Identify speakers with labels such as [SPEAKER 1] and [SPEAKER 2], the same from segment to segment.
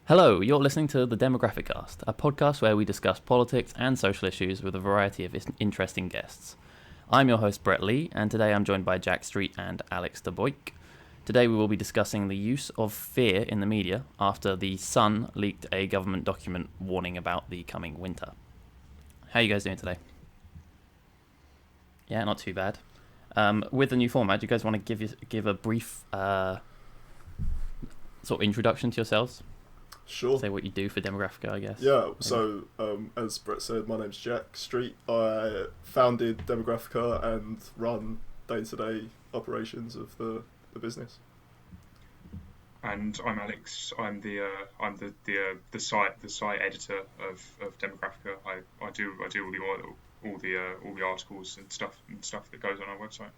[SPEAKER 1] Hello, you're listening to the Demographicast, a podcast where we discuss politics and social issues with a variety of interesting guests. I'm your host Brett Lee, and today I'm joined by Jack Street and Alex de Boyk. Today we will be discussing the use of fear in the media after the Sun leaked a government document warning about the coming winter. How are you guys doing today? Yeah, not too bad. With the new format, do you guys want to give a brief sort of introduction to yourselves?
[SPEAKER 2] Sure.
[SPEAKER 1] Say what you do for Demographica, I guess.
[SPEAKER 2] Yeah, so as Brett said, my name's Jack Street. I founded Demographica and run day-to-day operations of the business.
[SPEAKER 3] And I'm Alex. I'm the site editor of Demographica. I do all the articles and stuff that goes on our website.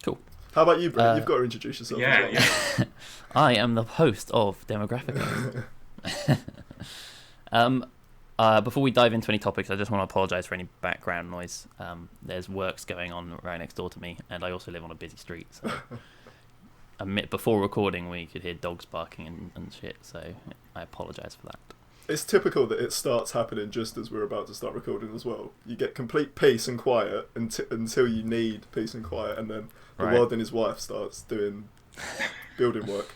[SPEAKER 1] Cool.
[SPEAKER 2] How about you, Brett? You've got to introduce yourself.
[SPEAKER 3] Yeah.
[SPEAKER 1] I am the host of Demographica. Before we dive into any topics, I just want to apologise for any background noise. There's works going on right next door to me, and I also live on a busy street. So, before recording, we could hear dogs barking and shit. So I apologise for that.
[SPEAKER 2] It's typical that it starts happening just as we're about to start recording as well. You get complete peace and quiet until you need peace and quiet, and then the world and his wife starts doing building work.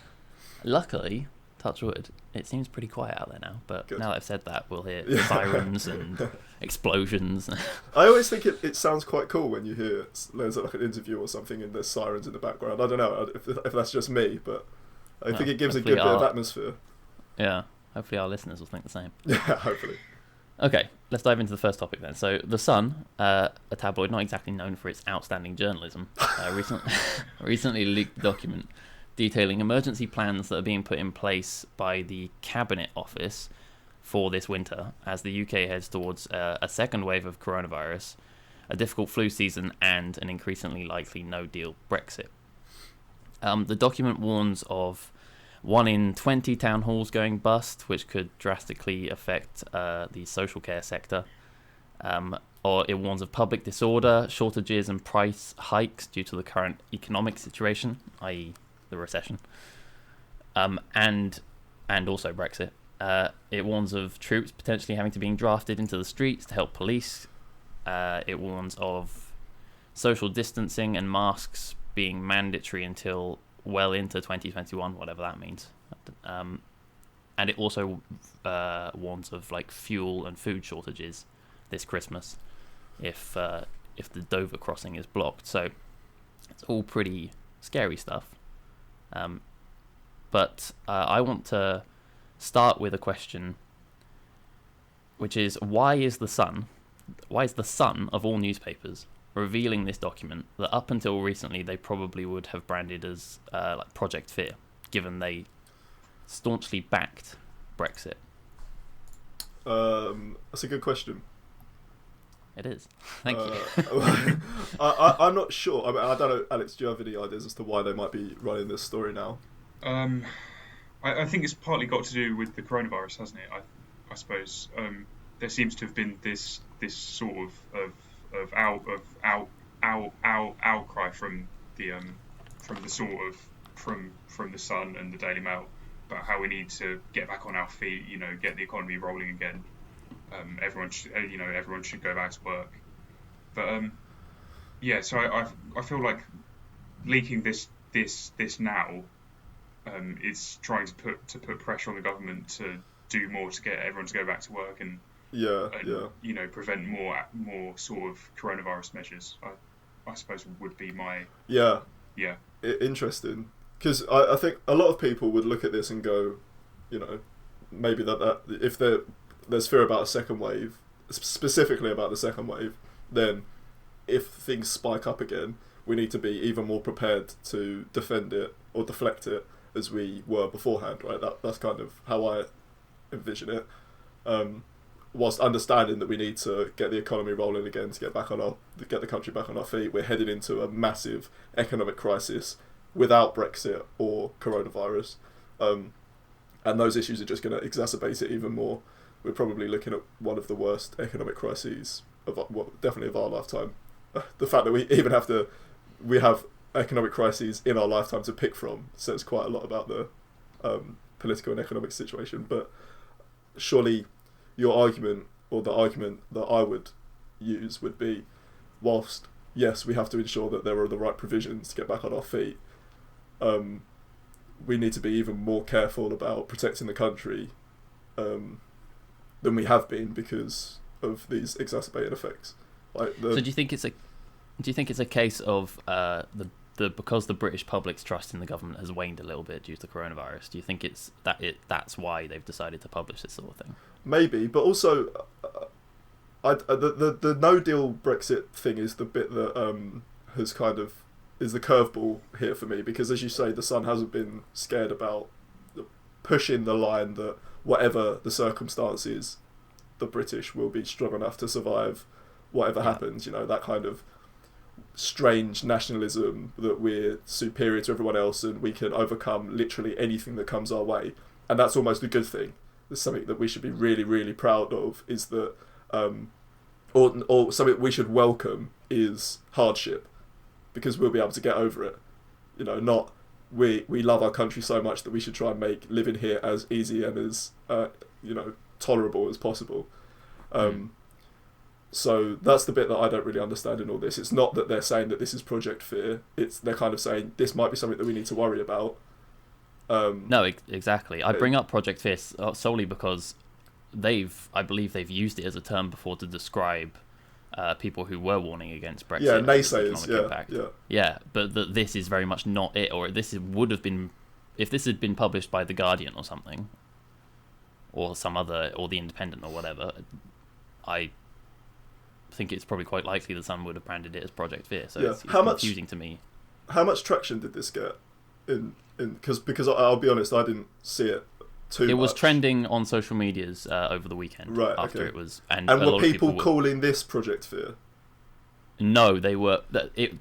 [SPEAKER 1] Luckily, touch wood, it seems pretty quiet out there now. But
[SPEAKER 2] Good.
[SPEAKER 1] Now that I've said that, we'll hear sirens and explosions.
[SPEAKER 2] I always think it sounds quite cool when you hear there's like an interview or something and there's sirens in the background. I don't know if that's just me, but I think it gives a good bit of atmosphere.
[SPEAKER 1] Yeah. Hopefully our listeners will think the same.
[SPEAKER 2] Yeah, hopefully.
[SPEAKER 1] Okay, let's dive into the first topic then. So, The Sun, a tabloid not exactly known for its outstanding journalism, recently leaked a document detailing emergency plans that are being put in place by the Cabinet Office for this winter as the UK heads towards a second wave of coronavirus, a difficult flu season, and an increasingly likely no-deal Brexit. The document warns of 1 in 20 town halls going bust, which could drastically affect the social care sector. Or it warns of public disorder, shortages and price hikes due to the current economic situation, i.e. the recession, and also Brexit. It warns of troops potentially having to be drafted into the streets to help police. It warns of social distancing and masks being mandatory until well into 2021, whatever that means. And it also warns of like fuel and food shortages this Christmas if the Dover crossing is blocked. So it's all pretty scary stuff. But I want to start with a question, which is why is the Sun of all newspapers revealing this document that up until recently they probably would have branded as like Project Fear, given they staunchly backed Brexit?
[SPEAKER 2] That's a good question.
[SPEAKER 1] It is. Thank you.
[SPEAKER 2] I'm not sure. I mean, I don't know, Alex, do you have any ideas as to why they might be running this story now?
[SPEAKER 3] I think it's partly got to do with the coronavirus, hasn't it? I suppose there seems to have been this sort of outcry from the Sun and the Daily Mail about how we need to get back on our feet, get the economy rolling again. Everyone should go back to work. But so I feel like leaking this now is trying to put pressure on the government to do more to get everyone to go back to work and prevent more sort of coronavirus measures. I suppose would be my
[SPEAKER 2] interesting, because I think a lot of people would look at this and go, maybe that if there's fear about a second wave, specifically about the second wave, then if things spike up again, we need to be even more prepared to defend it or deflect it as we were beforehand, right? That's kind of how I envision it. Whilst understanding that we need to get the economy rolling again to get the country back on our feet, we're heading into a massive economic crisis without Brexit or coronavirus, and those issues are just going to exacerbate it even more. We're probably looking at one of the worst economic crises definitely of our lifetime. The fact that we have economic crises in our lifetime to pick from says quite a lot about the political and economic situation. But surely your argument, or the argument that I would use, would be, whilst yes, we have to ensure that there are the right provisions to get back on our feet, we need to be even more careful about protecting the country than we have been because of these exacerbated effects. Like
[SPEAKER 1] so do you think it's a case of because the British public's trust in the government has waned a little bit due to coronavirus? Do you think that's why they've decided to publish this sort of thing?
[SPEAKER 2] Maybe, but also, the no deal Brexit thing is the bit that has kind of is the curveball here for me, because as you say, the Sun hasn't been scared about pushing the line that whatever the circumstances, the British will be strong enough to survive whatever happens. You know, that kind of strange nationalism that we're superior to everyone else and we can overcome literally anything that comes our way, and that's almost a good thing. There's something that we should be really, really proud of, is that or something we should welcome is hardship, because we'll be able to get over it. You know, not we love our country so much that we should try and make living here as easy and as tolerable as possible. So that's the bit that I don't really understand in all this. It's not that they're saying that this is Project Fear. They're kind of saying this might be something that we need to worry about.
[SPEAKER 1] No, exactly. I bring up Project Fear solely because I believe they've used it as a term before to describe people who were warning against Brexit.
[SPEAKER 2] Yeah, naysayers.
[SPEAKER 1] Yeah, but this is very much not it. Or would have been, if this had been published by The Guardian or something, or some other, or The Independent or whatever, I think it's probably quite likely the Sun would have branded it as Project Fear. So it's confusing to me.
[SPEAKER 2] How much traction did this get? Because I'll be honest, I didn't see it too much.
[SPEAKER 1] It was trending on social medias over the weekend.
[SPEAKER 2] Right.
[SPEAKER 1] After it was, and
[SPEAKER 2] were people calling this Project Fear?
[SPEAKER 1] No, they were.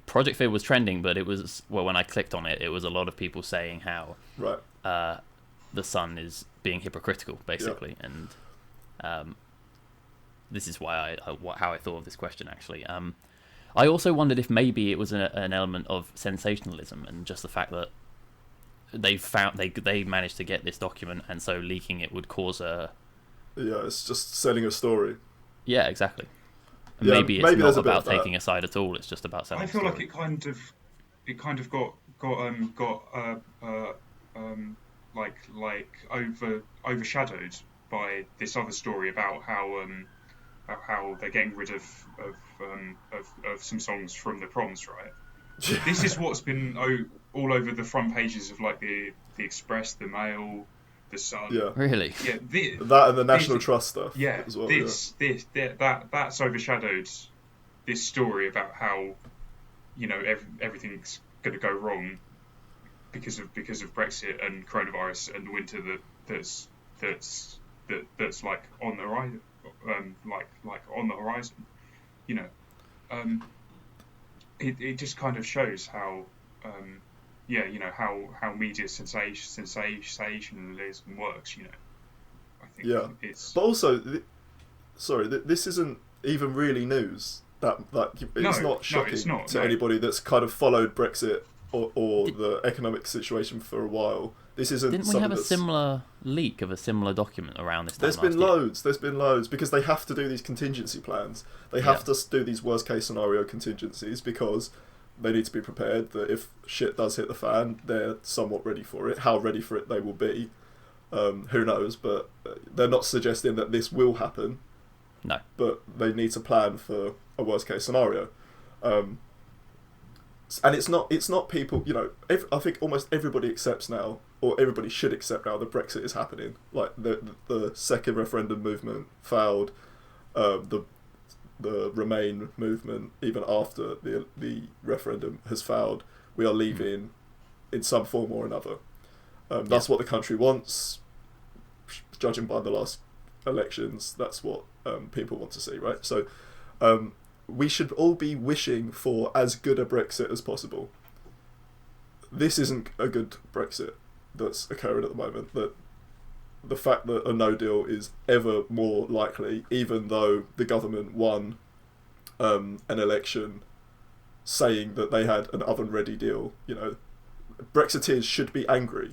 [SPEAKER 1] Project Fear was trending, but it was when I clicked on it, it was a lot of people saying how the Sun is being hypocritical, basically, and this is why how I thought of this question actually. I also wondered if maybe it was an element of sensationalism and just the fact that they managed to get this document, and so leaking it would cause a... Yeah,
[SPEAKER 2] it's just selling a story.
[SPEAKER 1] Yeah, exactly. And maybe it's not about taking a side at all. It's just about selling.
[SPEAKER 3] I feel
[SPEAKER 1] a story.
[SPEAKER 3] Like it kind of got overshadowed by this other story about how they're getting rid of some songs from the proms, right? This is what's been all over the front pages of like the Express, the Mail, the Sun.
[SPEAKER 2] Yeah,
[SPEAKER 1] really.
[SPEAKER 2] Yeah, that and the National Trust stuff.
[SPEAKER 3] Yeah,
[SPEAKER 2] as well,
[SPEAKER 3] that's overshadowed this story about how everything's going to go wrong because of Brexit and coronavirus and the winter that's like on the horizon, like on the horizon. It just kind of shows how how media sensationalism works. I think it's.
[SPEAKER 2] But also, this isn't even really news. It's not shocking to anybody that's kind of followed Brexit or the economic situation for a while. This isn't.
[SPEAKER 1] Didn't we have a similar leak of a similar document around this time?
[SPEAKER 2] There's been loads because they have to do these contingency plans. They have to do these worst case scenario contingencies because they need to be prepared that if shit does hit the fan, they're somewhat ready for it. How ready for it they will be, who knows? But they're not suggesting that this will happen.
[SPEAKER 1] No.
[SPEAKER 2] But they need to plan for a worst case scenario. And it's not people, I think almost everybody accepts now, or everybody should accept now, that Brexit is happening. Like the second referendum movement failed, the Remain movement, even after the referendum has failed, we are leaving in some form or another. That's what the country wants, judging by the last elections. That's what people want to see, right? So we should all be wishing for as good a Brexit as possible. This isn't a good Brexit that's occurring at the moment. That the fact that a no deal is ever more likely, even though the government won an election saying that they had an oven-ready deal. Brexiteers should be angry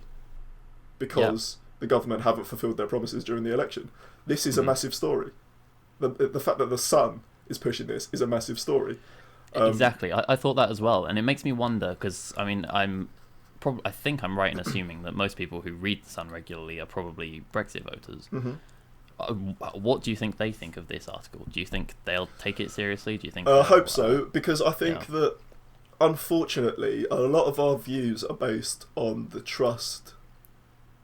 [SPEAKER 2] because the government haven't fulfilled their promises during the election. This is a massive story. The fact that the Sun is pushing this is a massive story.
[SPEAKER 1] Exactly. I thought that as well, and it makes me wonder because I mean I think I'm right in assuming that most people who read the Sun regularly are probably Brexit voters. What do you think they think of this article? Do you think they'll take it seriously? Do you think?
[SPEAKER 2] I hope so, because I think that unfortunately a lot of our views are based on the trust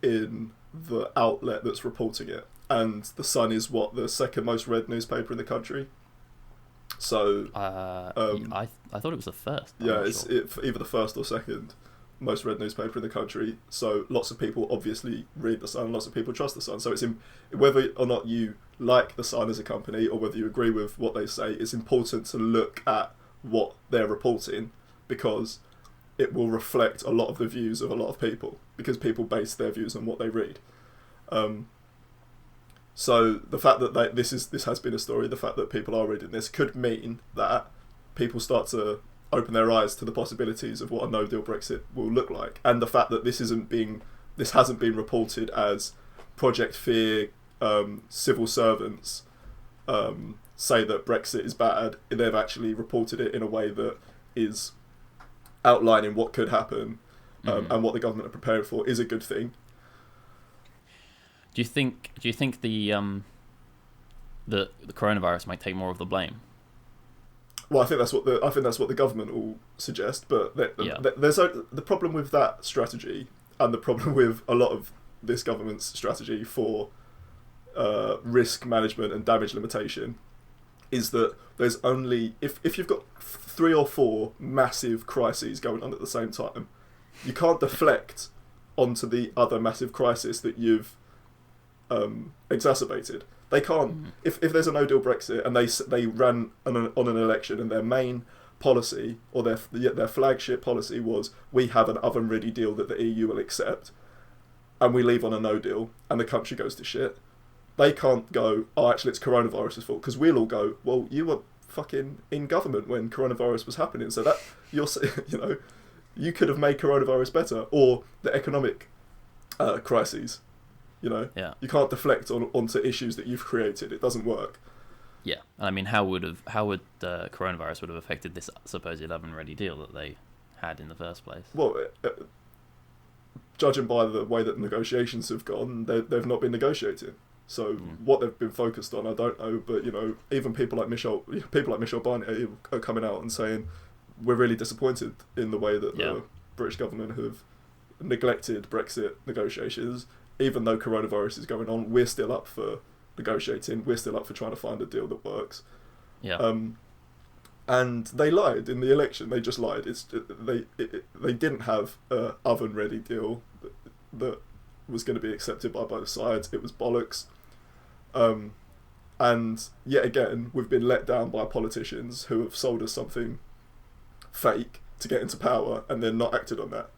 [SPEAKER 2] in the outlet that's reporting it, and the Sun is the second most read newspaper in the country. So
[SPEAKER 1] I thought it was the first.
[SPEAKER 2] Yeah, it's either the first or second most read newspaper in the country. So lots of people obviously read the Sun, lots of people trust the Sun. So it's whether or not you like the Sun as a company or whether you agree with what they say, it's important to look at what they're reporting, because it will reflect a lot of the views of a lot of people, because people base their views on what they read. So the fact that this has been a story, the fact that people are reading this could mean that people start to open their eyes to the possibilities of what a no-deal Brexit will look like, and the fact that this hasn't been reported as Project Fear civil servants say that Brexit is bad. They've actually reported it in a way that is outlining what could happen and what the government are preparing for is a good thing.
[SPEAKER 1] Do you think the coronavirus might take more of the blame?
[SPEAKER 2] Well, I think that's what the government will suggest. But there's the problem with that strategy, and the problem with a lot of this government's strategy for risk management and damage limitation, is that there's only if you've got 3 or 4 massive crises going on at the same time, you can't deflect onto the other massive crisis that you've exacerbated. They can't. If there's a no-deal Brexit and they ran on an election and their main policy or their flagship policy was, we have an oven-ready deal that the EU will accept, and we leave on a no-deal and the country goes to shit, they can't go, oh, actually it's coronavirus's fault, because we'll all go, well, you were fucking in government when coronavirus was happening, so that you could have made coronavirus better, or the economic crises. You can't deflect onto issues that you've created. It doesn't work.
[SPEAKER 1] Yeah, I mean, how would coronavirus would have affected this supposed oven-ready deal that they had in the first place?
[SPEAKER 2] Well, judging by the way that negotiations have gone, they've not been negotiating. So what they've been focused on, I don't know. But even people like Michel Barnier are coming out and saying we're really disappointed in the way that the British government have neglected Brexit negotiations. Even though coronavirus is going on, we're still up for negotiating. We're still up for trying to find a deal that works.
[SPEAKER 1] Yeah.
[SPEAKER 2] And they lied in the election. They just lied. They didn't have an oven-ready deal that was going to be accepted by both sides. It was bollocks. And yet again, we've been let down by politicians who have sold us something fake to get into power and then not acted on that.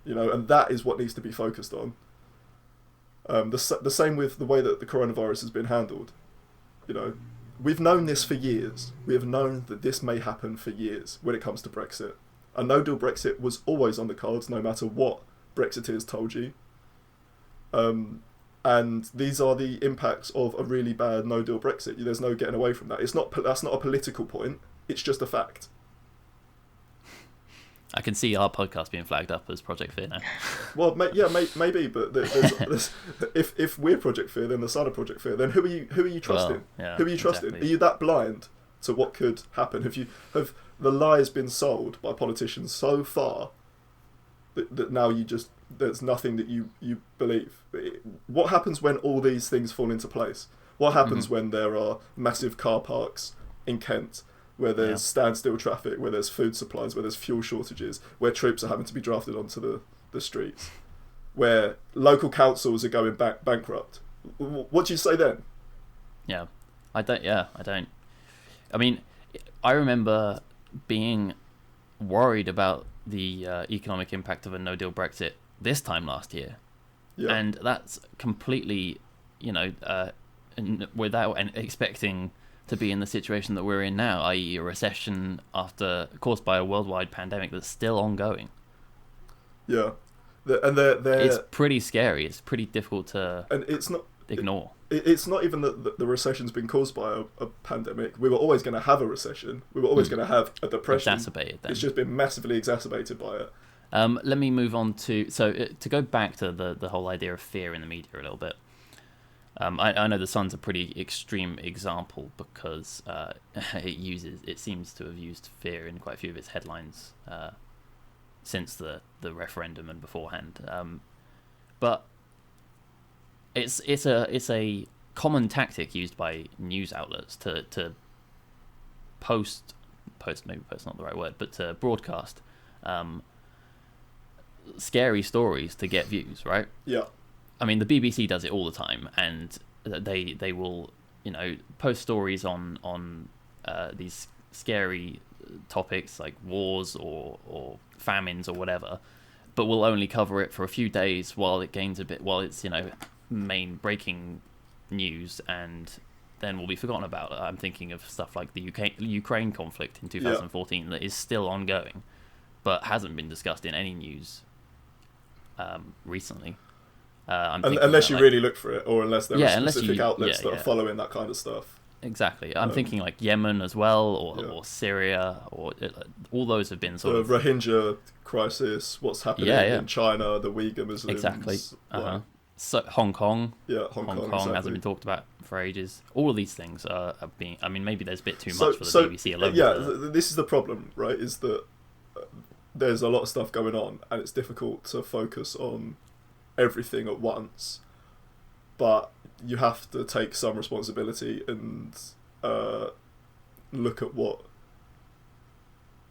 [SPEAKER 2] And that is what needs to be focused on. The same with the way that the coronavirus has been handled. We've known this for years. We have known that this may happen for years when it comes to Brexit. A no-deal Brexit was always on the cards, no matter what Brexiteers told you. And these are the impacts of a really bad no-deal Brexit. There's no getting away from that. That's not a political point. It's just a fact.
[SPEAKER 1] I can see our podcast being flagged up as Project Fear now.
[SPEAKER 2] Well, maybe, but there's, if we're Project Fear, then the Sun are Project Fear. Then who are you trusting?
[SPEAKER 1] Well,
[SPEAKER 2] who are you trusting?
[SPEAKER 1] Exactly.
[SPEAKER 2] Are you that blind to what could happen? Have the lies been sold by politicians so far that now there's nothing that you believe? What happens when all these things fall into place? What happens when there are massive car parks in Kent, where there's standstill traffic, where there's food supplies, where there's fuel shortages, where troops are having to be drafted onto the streets, where local councils are going bankrupt? What do you say then?
[SPEAKER 1] I don't. I mean, I remember being worried about the economic impact of a no-deal Brexit this time last year. Yeah. And that's completely, without expecting to be in the situation that we're in now, i.e. a recession caused by a worldwide pandemic that's still ongoing.
[SPEAKER 2] Yeah. they're
[SPEAKER 1] It's pretty scary. It's pretty difficult to
[SPEAKER 2] and it's not
[SPEAKER 1] ignore.
[SPEAKER 2] It's not even that the recession's been caused by a pandemic. We were always going to have a recession. We were always going to have a depression.
[SPEAKER 1] Exacerbated then.
[SPEAKER 2] It's just been massively exacerbated by it.
[SPEAKER 1] Let me move on to to go back to the whole idea of fear in the media a little bit. I know the Sun's a pretty extreme example because it seems to have used fear in quite a few of its headlines since the referendum and beforehand. But it's a common tactic used by news outlets to post maybe post not the right word, but to broadcast scary stories to get views, right?
[SPEAKER 2] Yeah.
[SPEAKER 1] I mean, the BBC does it all the time, and they will, post stories on these scary topics like wars or famines or whatever, but will only cover it for a few days while it's main breaking news, and then will be forgotten about. I'm thinking of stuff like the Ukraine conflict in 2014 that is still ongoing, but hasn't been discussed in any news recently.
[SPEAKER 2] Unless you really look for it, or unless there are specific outlets that are following that kind of stuff.
[SPEAKER 1] Exactly. I'm thinking like Yemen as well, or Syria, or all those have been sort of...
[SPEAKER 2] The Rohingya crisis, what's happening in China, the Uyghur Muslims.
[SPEAKER 1] Exactly. So Hong Kong.
[SPEAKER 2] Yeah, Hong Kong
[SPEAKER 1] exactly. Hasn't been talked about for ages. All of these things are being... I mean, maybe there's a bit too much for the BBC alone.
[SPEAKER 2] Yeah, this is the problem, right, is that there's a lot of stuff going on, and it's difficult to focus on everything at once, but you have to take some responsibility and look at what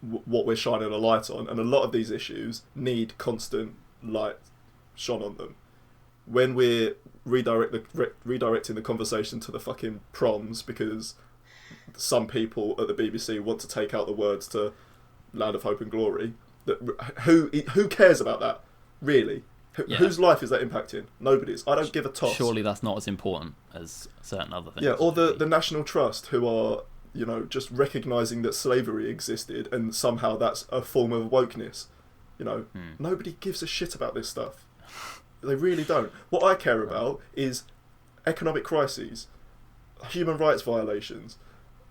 [SPEAKER 2] we're shining a light on, and a lot of these issues need constant light shone on them. When we're redirecting the conversation to the fucking proms because some people at the BBC want to take out the words to Land of Hope and Glory, who cares about that, really? Whose life is that impacting? Nobody's. I don't give a toss.
[SPEAKER 1] Surely that's not as important as certain other things.
[SPEAKER 2] Yeah, or the National Trust, who are, just recognising that slavery existed and somehow that's a form of wokeness. Nobody gives a shit about this stuff. They really don't. What I care about is economic crises, human rights violations,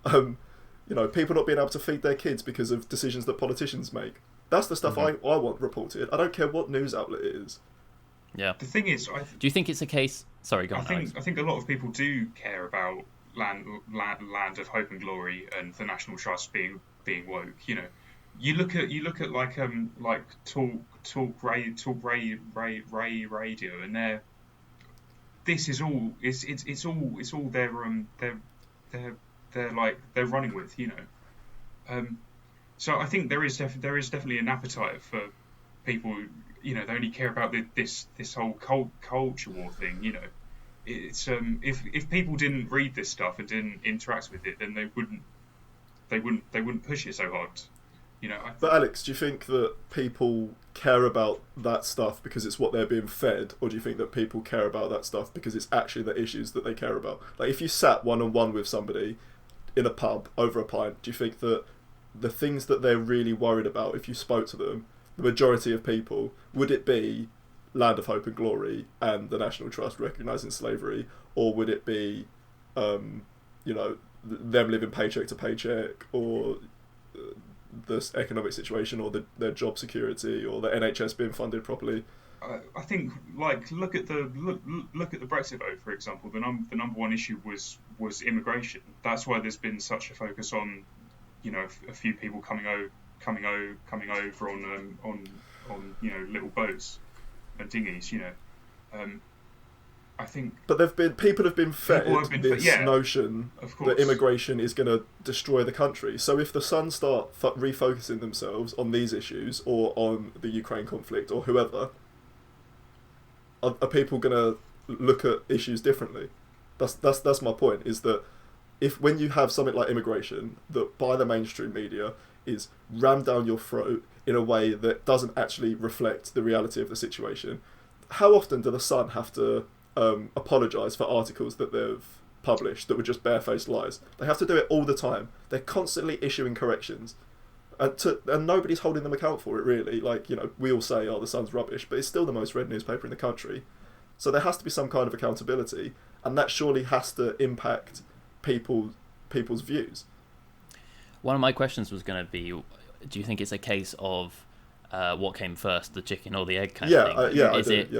[SPEAKER 2] people not being able to feed their kids because of decisions that politicians make. That's the stuff I want reported. I don't care what news outlet it is.
[SPEAKER 1] Yeah.
[SPEAKER 3] The thing is,
[SPEAKER 1] do you think it's a case? Sorry, go on.
[SPEAKER 3] I think a lot of people do care about land of Hope and Glory and the National Trust being woke. You look at like talk radio, and this is all it's all they're running with. So I think there is definitely an appetite for people. They only care about this whole culture war thing. It's if people didn't read this stuff and didn't interact with it, then they wouldn't push it so hard.
[SPEAKER 2] But Alex, do you think that people care about that stuff because it's what they're being fed, or do you think that people care about that stuff because it's actually the issues that they care about? Like, if you sat one-on-one with somebody in a pub over a pint, do you think that the things that they're really worried about, if you spoke to them, the majority of people, would it be Land of Hope and Glory and the National Trust recognising slavery, or would it be, them living paycheck to paycheck, or the economic situation, or their job security, or the NHS being funded properly?
[SPEAKER 3] I think, look at the Brexit vote, for example. The number one issue was immigration. That's why there's been such a focus on, a few people coming over on little boats and dinghies. I think. But
[SPEAKER 2] people have been fed this notion that immigration is going to destroy the country. So if the Sun start refocusing themselves on these issues, or on the Ukraine conflict, or whoever, are people going to look at issues differently? That's my point. Is that when you have something like immigration that by the mainstream media is rammed down your throat in a way that doesn't actually reflect the reality of the situation, how often do the Sun have to apologise for articles that they've published that were just barefaced lies? They have to do it all the time. They're constantly issuing corrections. and nobody's holding them account for it really. Like, you know, we all say, "Oh, the Sun's rubbish," but it's still the most read newspaper in the country. So there has to be some kind of accountability, and that surely has to impact people's views.
[SPEAKER 1] One of my questions was going to be, do you think it's a case of what came first, the chicken or the egg kind of thing? Is it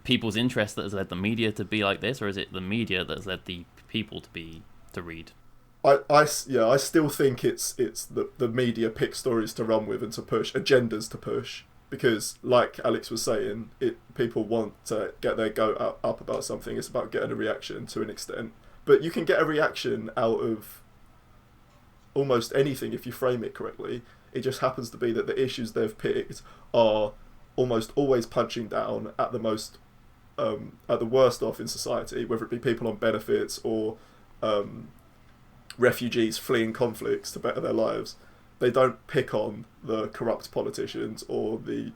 [SPEAKER 1] people's interest that has led the media to be like this, or is it the media that has led the people to read?
[SPEAKER 2] I still think it's the media pick stories to run with and to push agendas to push, because like Alex was saying, people want to get their goat up about something. It's about getting a reaction to an extent, but you can get a reaction out of almost anything if you frame it correctly. It just happens to be that the issues they've picked are almost always punching down at the most at the worst off in society, whether it be people on benefits or refugees fleeing conflicts to better their lives. They don't pick on the corrupt politicians or the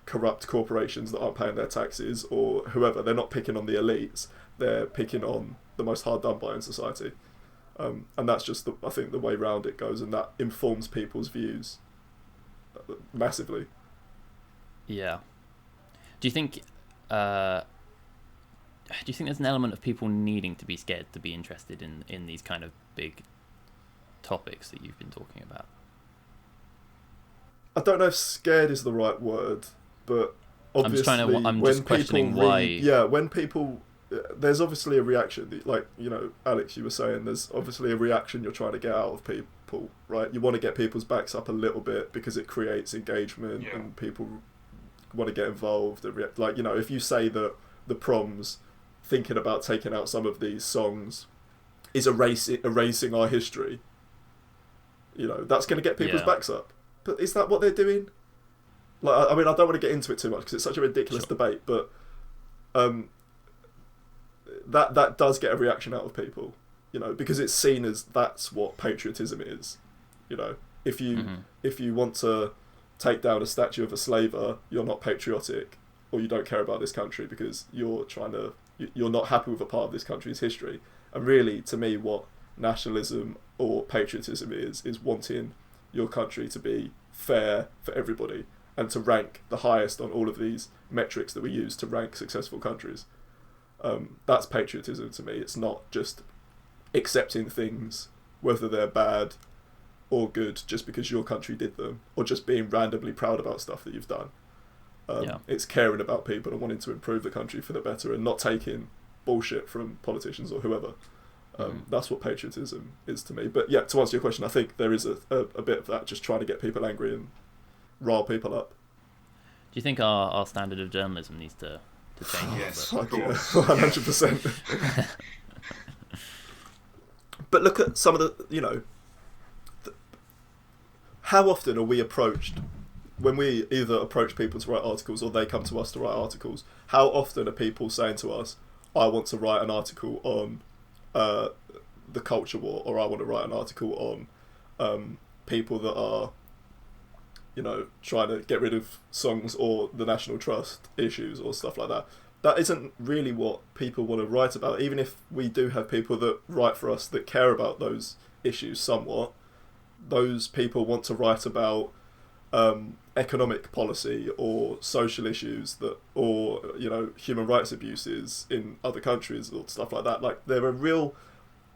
[SPEAKER 2] corrupt corporations that aren't paying their taxes or whoever. They're not picking on the elites. They're picking on the most hard done by in society. And that's just, I think, the way round it goes, and that informs people's views massively.
[SPEAKER 1] Yeah. Do you think there's an element of people needing to be scared to be interested in these kind of big topics that you've been talking about?
[SPEAKER 2] I don't know if scared is the right word, but obviously
[SPEAKER 1] I'm just questioning why.
[SPEAKER 2] Yeah, when people, there's obviously a reaction. Like, you know, Alex, you were saying, there's obviously a reaction you're trying to get out of people, right? You want to get people's backs up a little bit because it creates engagement and people want to get involved and react. Like, you know, if you say that the Proms thinking about taking out some of these songs is erasing our history, you know, that's going to get people's backs up. But is that what they're doing? Like, I mean, I don't want to get into it too much because it's such a ridiculous debate, but that does get a reaction out of people, you know, because it's seen as that's what patriotism is. You know, if you want to take down a statue of a slaver, you're not patriotic, or you don't care about this country because you're not happy with a part of this country's history. And really, to me, what nationalism or patriotism is wanting your country to be fair for everybody and to rank the highest on all of these metrics that we use to rank successful countries. That's patriotism to me. It's not just accepting things, whether they're bad or good, just because your country did them, or just being randomly proud about stuff that you've done. It's caring about people and wanting to improve the country for the better and not taking bullshit from politicians or whoever. That's what patriotism is to me. But yeah, to answer your question, I think there is a bit of that, just trying to get people angry and rile people up.
[SPEAKER 1] Do you think our standard of journalism needs to change?
[SPEAKER 3] Yes,
[SPEAKER 2] of course. 100%. But look at some of the, you know, how often are we approached, when we either approach people to write articles or they come to us to write articles, how often are people saying to us, I want to write an article on the culture war, or I want to write an article on people that are, you know, trying to get rid of songs or the National Trust issues or stuff like that. That isn't really what people want to write about, even if we do have people that write for us that care about those issues somewhat. Those people want to write about economic policy or social issues or you know, human rights abuses in other countries or stuff like that. Like, there are real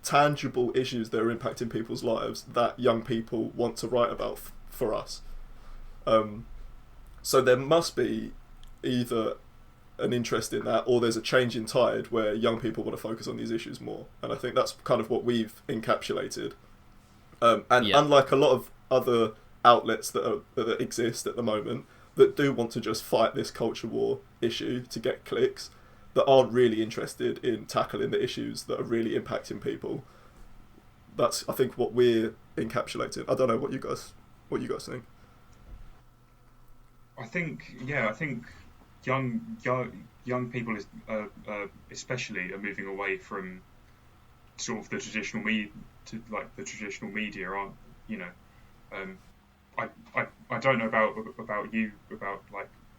[SPEAKER 2] tangible issues that are impacting people's lives that young people want to write about for us. So there must be either an interest in that, or there's a change in tide where young people want to focus on these issues more. And I think that's kind of what we've encapsulated. Unlike a lot of other outlets that exist at the moment that do want to just fight this culture war issue to get clicks, that aren't really interested in tackling the issues that are really impacting people. That's, I think, what we're encapsulating. I don't know what you guys think.
[SPEAKER 3] I think young people especially are moving away from sort of the traditional media, aren't, you know. I don't know about you,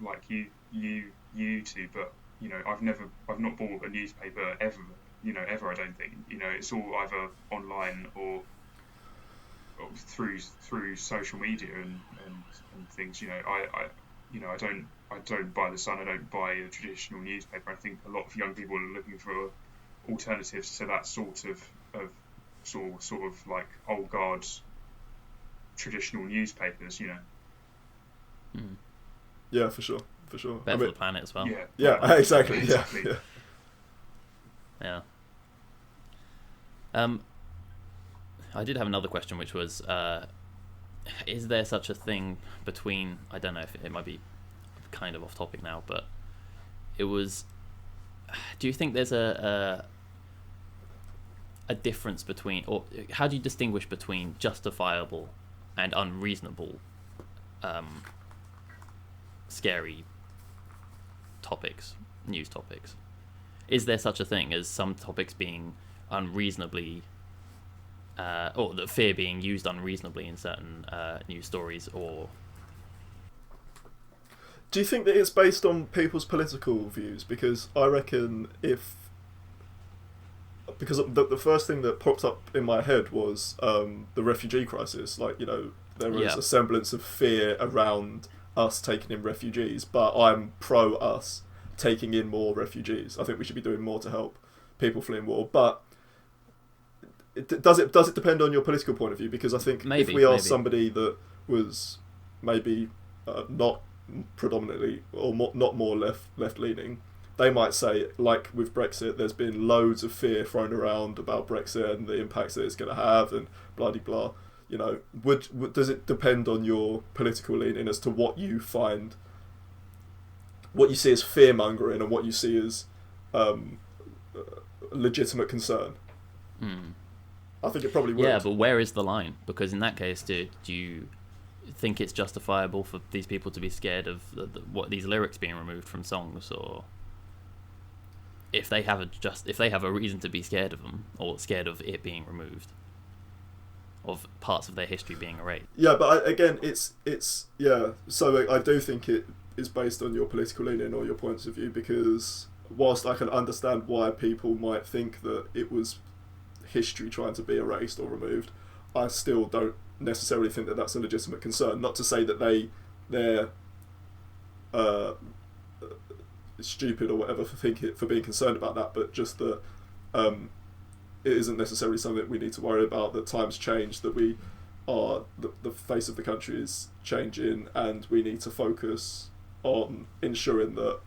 [SPEAKER 3] like you two, but you know, I've not bought a newspaper ever, I don't think, you know, it's all either online or through social media and things. I don't buy the Sun. I don't buy a traditional newspaper. I think a lot of young people are looking for alternatives to that sort of like old guard traditional newspapers.
[SPEAKER 2] Yeah, for sure.
[SPEAKER 1] Better for the planet as well.
[SPEAKER 2] Yeah, exactly.
[SPEAKER 1] Yeah. I did have another question, which was, is there such a thing between, I don't know if it might be kind of off topic now, but it was, do you think there's a difference between, or how do you distinguish between justifiable and unreasonable scary topics, news topics? Is there such a thing as some topics being unreasonably or the fear being used unreasonably in certain news stories? Or
[SPEAKER 2] do you think that it's based on people's political views? Because I reckon because the first thing that popped up in my head was the refugee crisis. Like, there was a semblance of fear around us taking in refugees, but I'm pro us taking in more refugees. I think we should be doing more to help people fleeing war. But does it depend on your political point of view? Because I think if we are somebody that was maybe not predominantly or not more left leaning, they might say, like with Brexit, there's been loads of fear thrown around about Brexit and the impacts that it's going to have and blah de blah. Does it depend on your political leaning as to what you find, what you see as fear mongering and what you see as legitimate concern? I think it probably would.
[SPEAKER 1] Yeah, but where is the line? Because in that case, do you think it's justifiable for these people to be scared of what these lyrics being removed from songs, or if they have a reason to be scared of them or scared of it being removed, of parts of their history being erased?
[SPEAKER 2] Yeah, but again, it's So I do think it is based on your political leaning or your points of view, because whilst I can understand why people might think that it was history trying to be erased or removed, I still don't necessarily think that that's a legitimate concern. Not to say that they're stupid or whatever for being concerned about that, but just that it isn't necessarily something that we need to worry about. That times change, that we are the face of the country is changing, and we need to focus on ensuring that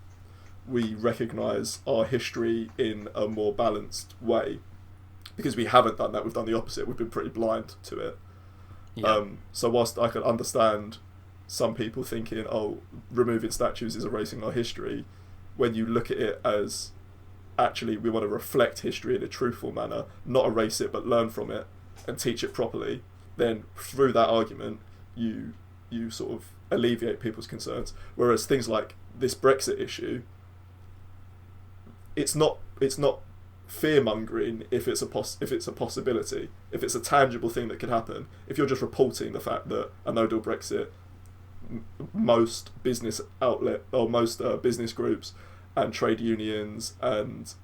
[SPEAKER 2] we recognise our history in a more balanced way. Because we haven't done that, we've done the opposite. We've been pretty blind to it. Yeah. So whilst I can understand some people thinking, removing statues is erasing our history, when you look at it as actually we want to reflect history in a truthful manner, not erase it but learn from it and teach it properly, then through that argument you sort of alleviate people's concerns. Whereas things like this Brexit issue, it's not fear-mongering if it's a possibility, if it's a tangible thing that could happen. If you're just reporting the fact that a no-deal Brexit, most business outlet or most business groups and trade unions and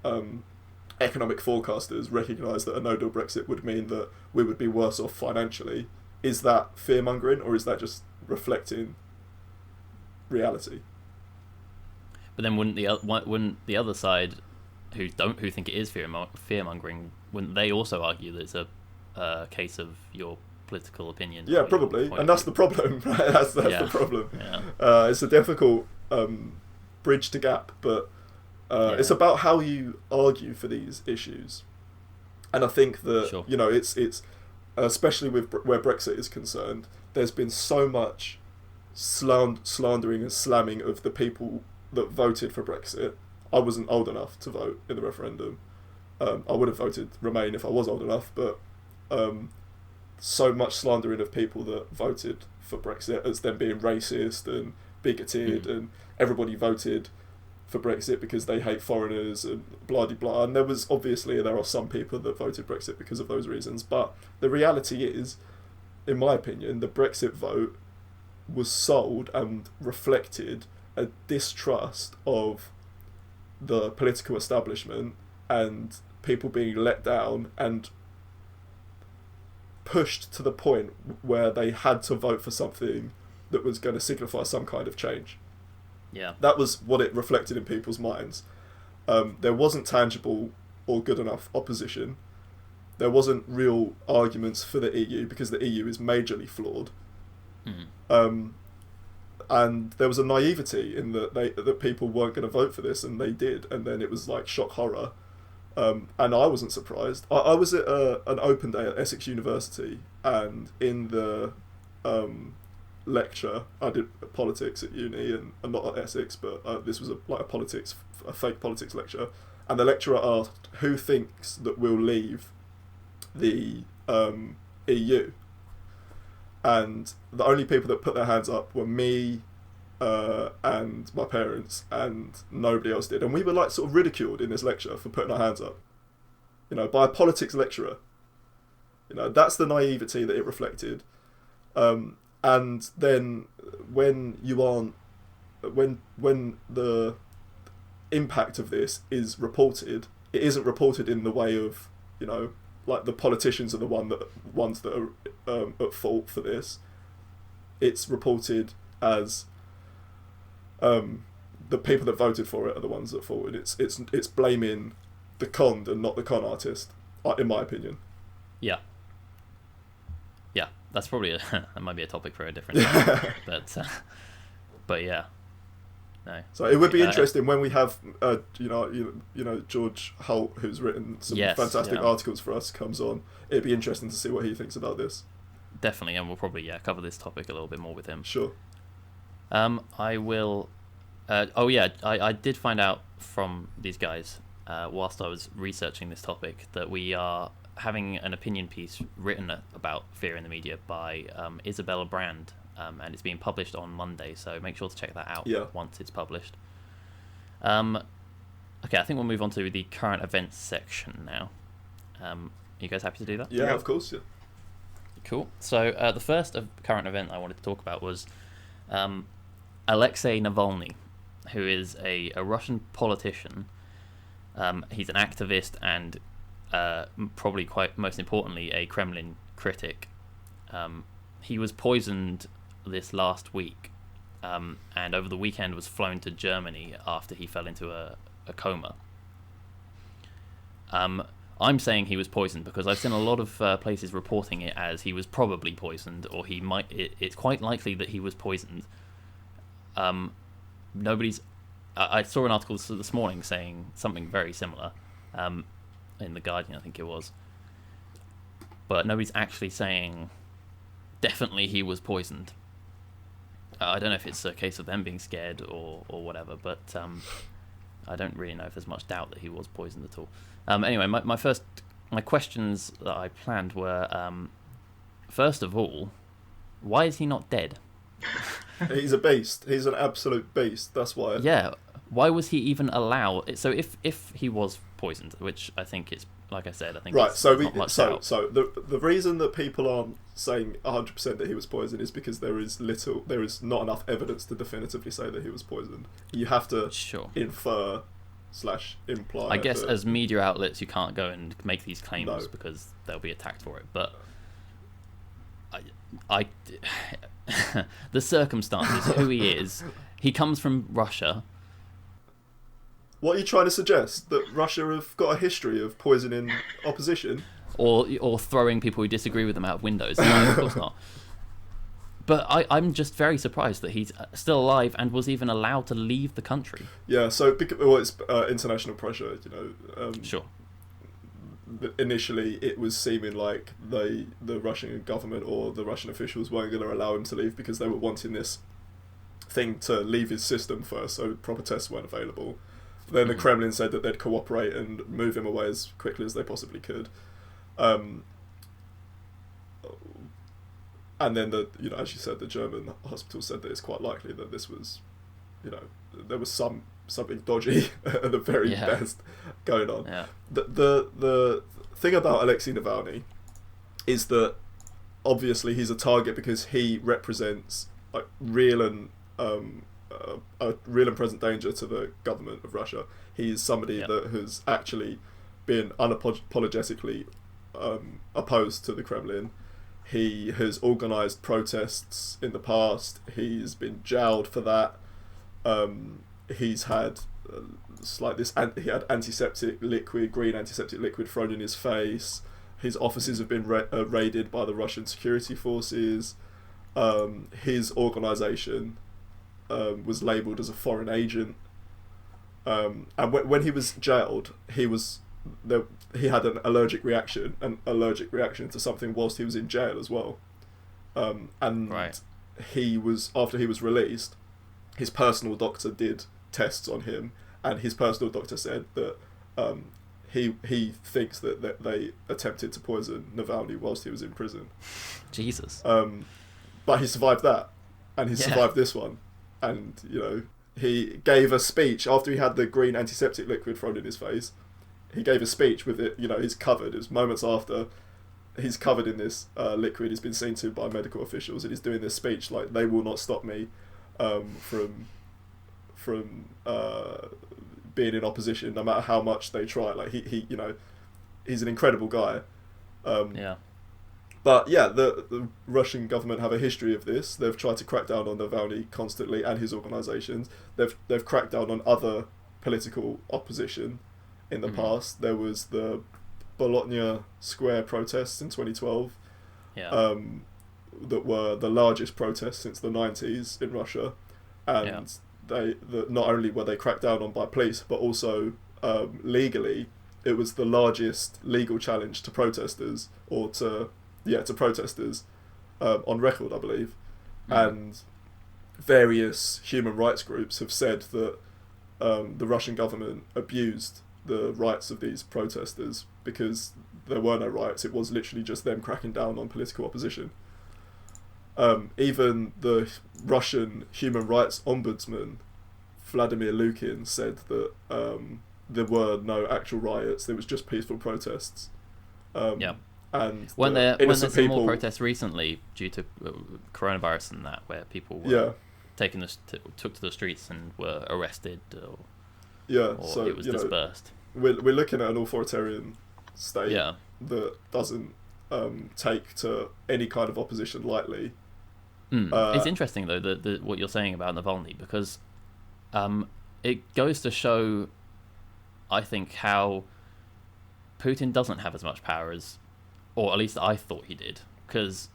[SPEAKER 2] economic forecasters recognise that a no-deal Brexit would mean that we would be worse off financially, is that fear-mongering or is that just reflecting reality?
[SPEAKER 1] But then wouldn't the other side, who think it is fear-mongering, wouldn't they also argue that it's a case of your political opinion?
[SPEAKER 2] Yeah, probably, and that's the problem. Right? That's the problem. Yeah. It's a difficult bridge to gap, but it's about how you argue for these issues. And I think that it's especially with where Brexit is concerned, there's been so much slandering and slamming of the people that voted for Brexit. I wasn't old enough to vote in the referendum. I would have voted Remain if I was old enough, but so much slandering of people that voted for Brexit as them being racist and bigoted, and everybody voted for Brexit because they hate foreigners and blah de blah. And there are some people that voted Brexit because of those reasons. But the reality is, in my opinion, the Brexit vote was sold and reflected a distrust of the political establishment and people being let down, and pushed to the point where they had to vote for something that was going to signify some kind of change.
[SPEAKER 1] Yeah.
[SPEAKER 2] That was what it reflected in people's minds. There wasn't tangible or good enough opposition. There wasn't real arguments for the EU because the EU is majorly flawed. And there was a naivety in that people weren't going to vote for this, and they did, and then it was like shock horror. And I wasn't surprised. I was at an open day at Essex University, and in the lecture, I did politics at uni, and not at Essex, but this was a fake politics lecture, and the lecturer asked who thinks that we'll leave the EU, and the only people that put their hands up were me and my parents, and nobody else did, and we were like sort of ridiculed in this lecture for putting our hands up, by a politics lecturer. That's the naivety that it reflected. And then when the impact of this is reported, it isn't reported in the way of, like the politicians are the ones that are at fault for this. It's reported as the people that voted for it are the ones that forward. It's blaming the conned and not the con artist, in my opinion.
[SPEAKER 1] Yeah. Yeah, that's probably that might be a topic for a different time. But yeah. No.
[SPEAKER 2] So it would be interesting when we have George Holt, who's written some fantastic articles for us, comes on. It'd be interesting to see what he thinks about this.
[SPEAKER 1] Definitely, and we'll probably cover this topic a little bit more with him.
[SPEAKER 2] Sure.
[SPEAKER 1] I will. I did find out from these guys whilst I was researching this topic that we are having an opinion piece written about fear in the media by Isabella Brand. And it's being published on Monday, so make sure to check that out once it's published. Okay, I think we'll move on to the current events section now. Are you guys happy to do that?
[SPEAKER 2] Yeah, of course, yeah.
[SPEAKER 1] Cool. So the first current event I wanted to talk about was Alexei Navalny, who is a Russian politician. He's an activist and probably quite most importantly a Kremlin critic. He was poisoned this last week, and over the weekend was flown to Germany after he fell into a coma. I'm saying he was poisoned because I've seen a lot of places reporting it as he was probably poisoned, or he might. It's quite likely that he was poisoned. I saw an article this morning saying something very similar, in the Guardian, I think it was, but nobody's actually saying definitely he was poisoned. I don't know if it's a case of them being scared or whatever, but I don't really know if there's much doubt that he was poisoned at all. Anyway, my questions that I planned were, first of all, why is he not dead?
[SPEAKER 2] He's a beast. He's an absolute beast. That's why.
[SPEAKER 1] Yeah. Why was he even allowed? So if he was poisoned, which I think it's, like I said, I think
[SPEAKER 2] right.
[SPEAKER 1] it's
[SPEAKER 2] So
[SPEAKER 1] not much doubt.
[SPEAKER 2] the reason that people aren't saying 100% that he was poisoned is because there is not enough evidence to definitively say that he was poisoned. You have to infer / imply.
[SPEAKER 1] I guess as media outlets, you can't go and make these claims because they'll be attacked for it. But I the circumstances, who he is, he comes from Russia.
[SPEAKER 2] What are you trying to suggest? That Russia have got a history of poisoning opposition?
[SPEAKER 1] Or throwing people who disagree with them out of windows? No, of course not. But I'm just very surprised that he's still alive and was even allowed to leave the country.
[SPEAKER 2] Yeah, so it's international pressure,
[SPEAKER 1] Sure.
[SPEAKER 2] Initially, it was seeming like the Russian government or the Russian officials weren't going to allow him to leave because they were wanting this thing to leave his system first, so proper tests weren't available. Then the Kremlin said that they'd cooperate and move him away as quickly as they possibly could. And then as you said, the German hospital said that it's quite likely that this was, there was something dodgy at the very best going on.
[SPEAKER 1] Yeah.
[SPEAKER 2] The thing about Alexei Navalny is that obviously he's a target because he represents like real and present danger to the government of Russia. He's somebody that has actually been unapologetically opposed to the Kremlin. He has organised protests in the past. He's been jailed for that. He's had he had antiseptic liquid, green antiseptic liquid thrown in his face. His offices have been raided by the Russian security forces. His organisation was labelled as a foreign agent. And when he was jailed, he had an allergic reaction to something whilst he was in jail as well. And
[SPEAKER 1] right.
[SPEAKER 2] After he was released, his personal doctor did tests on him, and his personal doctor said that he thinks that they attempted to poison Navalny whilst he was in prison.
[SPEAKER 1] Jesus.
[SPEAKER 2] But he survived that, and he survived this one, and he gave a speech after he had the green antiseptic liquid thrown in his face. He gave a speech with it. He's covered. It was moments after. He's covered in this liquid. He's been seen to by medical officials, and he's doing this speech like, "They will not stop me from being in opposition, no matter how much they try." Like he's an incredible guy. But yeah, the Russian government have a history of this. They've tried to crack down on Navalny constantly and his organisations. They've cracked down on other political opposition in the past. There was the Bolotnia Square protests in 2012, that were the largest protests since the 90s in Russia, and not only were they cracked down on by police, but also legally, it was the largest legal challenge to protesters to protesters on record, I believe. And various human rights groups have said that the Russian government abused the rights of these protesters because there were no rights. It was literally just them cracking down on political opposition. Even the Russian human rights ombudsman, Vladimir Lukin, said that there were no actual riots. There was just peaceful protests. And
[SPEAKER 1] when there's some more protests recently due to coronavirus and that, where people were took to the streets and were arrested, or
[SPEAKER 2] so
[SPEAKER 1] it was dispersed.
[SPEAKER 2] We're looking at an authoritarian state that doesn't take to any kind of opposition lightly.
[SPEAKER 1] It's interesting though that what you're saying about Navalny, because it goes to show, I think, how Putin doesn't have as much power as, or at least I thought he did, because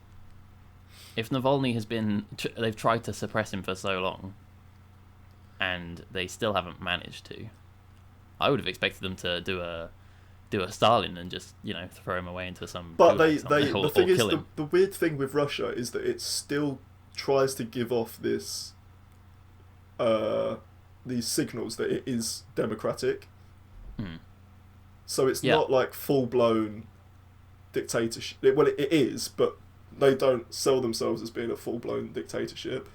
[SPEAKER 1] if Navalny has been, they've tried to suppress him for so long, and they still haven't managed to, I would have expected them to do a Stalin and just throw him away into some.
[SPEAKER 2] But the thing is, the weird thing with Russia is that it still tries to give off this these signals that it is democratic. So it's not like full blown dictatorship. Well, it is, but they don't sell themselves as being a full blown dictatorship.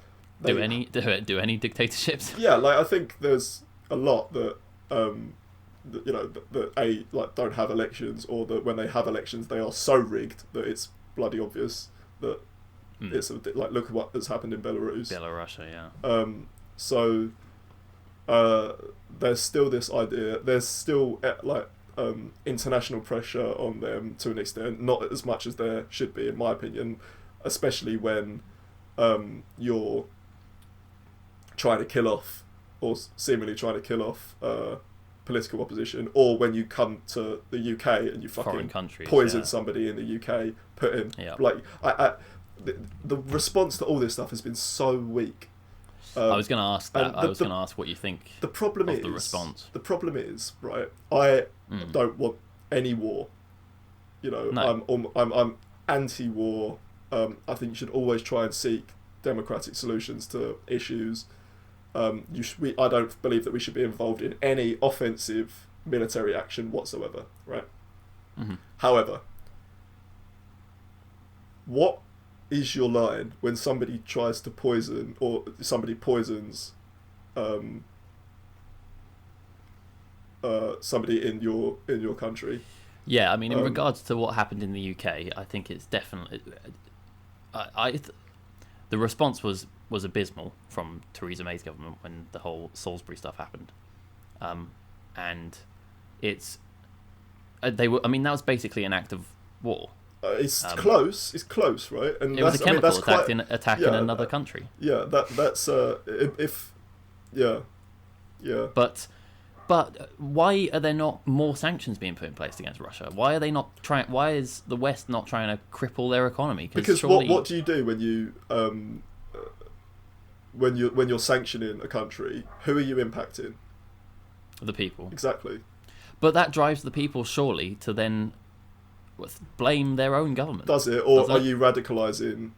[SPEAKER 1] Do any dictatorships?
[SPEAKER 2] Yeah, like I think there's a lot that that don't have elections, or that when they have elections they are so rigged that it's bloody obvious that it's like, look at what has happened in Belarus. So there's still this idea. There's still international pressure on them to an extent, not as much as there should be, in my opinion, especially when you're trying to kill off, or seemingly trying to kill off, political opposition, or when you come to the UK and you fucking poison somebody in the UK, put him the response to all this stuff has been so weak.
[SPEAKER 1] I was going to ask that. I was going to ask what you think.
[SPEAKER 2] The problem
[SPEAKER 1] of
[SPEAKER 2] is
[SPEAKER 1] the response.
[SPEAKER 2] The problem is, right, I don't want any war.
[SPEAKER 1] No.
[SPEAKER 2] I'm anti-war. I think you should always try and seek democratic solutions to issues. I don't believe that we should be involved in any offensive military action whatsoever, right? However, what is your line when somebody tries to poison, or somebody poisons somebody in your country?
[SPEAKER 1] Yeah, I mean, in regards to what happened in the UK, I think it's definitely the response was abysmal from Theresa May's government when the whole Salisbury stuff happened, and that was basically an act of war.
[SPEAKER 2] It's close. It's close, right? And
[SPEAKER 1] it was a chemical attack in
[SPEAKER 2] yeah,
[SPEAKER 1] another country.
[SPEAKER 2] Yeah, that's if yeah.
[SPEAKER 1] But why are there not more sanctions being put in place against Russia? Why are they not trying? Why is the West not trying to cripple their economy?
[SPEAKER 2] Because
[SPEAKER 1] surely...
[SPEAKER 2] what do you do when you're sanctioning a country? Who are you impacting?
[SPEAKER 1] The people.
[SPEAKER 2] Exactly.
[SPEAKER 1] But that drives the people surely to then blame their own government.
[SPEAKER 2] Does it, or are you radicalising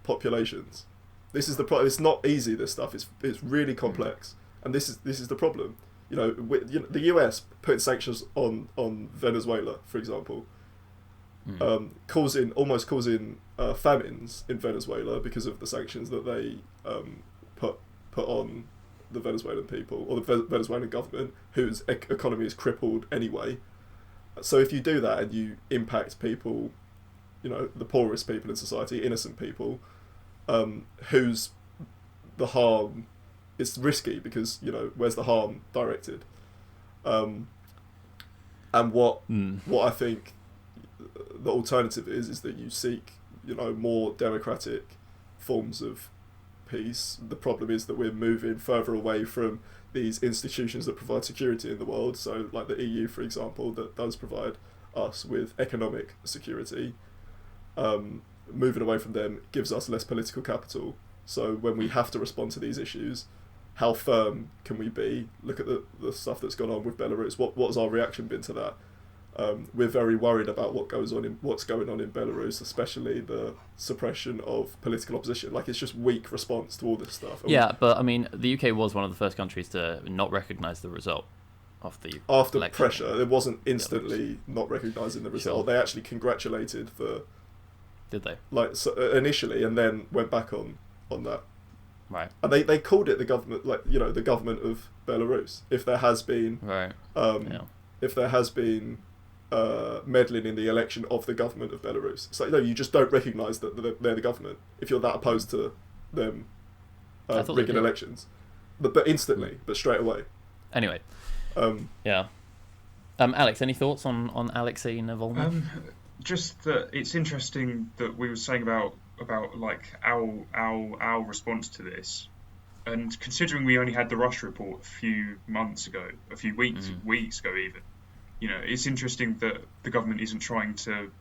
[SPEAKER 2] populations? This is the problem. It's not easy. This stuff. It's really complex, and this is the problem. The US putting sanctions on Venezuela, for example, causing famines in Venezuela because of the sanctions that they put on the Venezuelan people or the Venezuelan government, whose economy is crippled anyway. So if you do that and you impact people, the poorest people in society, innocent people, whose the harm, it's risky because where's the harm directed, and what I think the alternative is that you seek more democratic forms of peace. The problem is that we're moving further away from these institutions that provide security in the world, so like the EU, for example, that does provide us with economic security. Moving away from them gives us less political capital. So when we have to respond to these issues, how firm can we be? Look at the stuff that's gone on with Belarus. What's our reaction been to that? We're very worried about what's going on in Belarus, especially the suppression of political opposition. Like, it's just weak response to all this stuff.
[SPEAKER 1] But I mean, the UK was one of the first countries to not recognise the result of the
[SPEAKER 2] after
[SPEAKER 1] election.
[SPEAKER 2] Pressure. It wasn't instantly not recognising the result. Sure. They actually congratulated
[SPEAKER 1] Did they?
[SPEAKER 2] Initially, and then went back on that.
[SPEAKER 1] Right.
[SPEAKER 2] And they called it the government, the government of Belarus. If there has been if there has been meddling in the election of the government of Belarus, it's like, no, you just don't recognise that they're the government if you're that opposed to them rigging elections. But instantly, but straight away.
[SPEAKER 1] Anyway. Alex, any thoughts on Alexei Navalny?
[SPEAKER 3] Just that it's interesting that we were saying about like our response to this, and considering we only had the Russia report a few weeks ago even, it's interesting that the government isn't trying to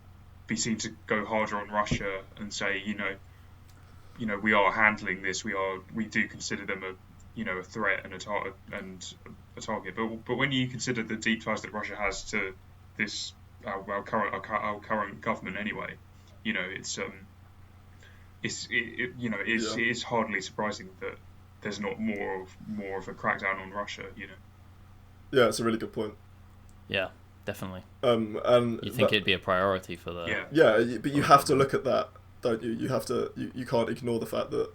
[SPEAKER 3] be seen to go harder on Russia and say, we are handling this, we do consider them a threat and a target, but when you consider the deep ties that Russia has to this our current government anyway, it's hardly surprising that there's not more of a crackdown on Russia.
[SPEAKER 2] Yeah, it's a really good point.
[SPEAKER 1] Yeah, definitely.
[SPEAKER 2] And
[SPEAKER 1] you think it'd be a priority for the...
[SPEAKER 2] Yeah, but you have to look at that, don't you? You have to. You can't ignore the fact that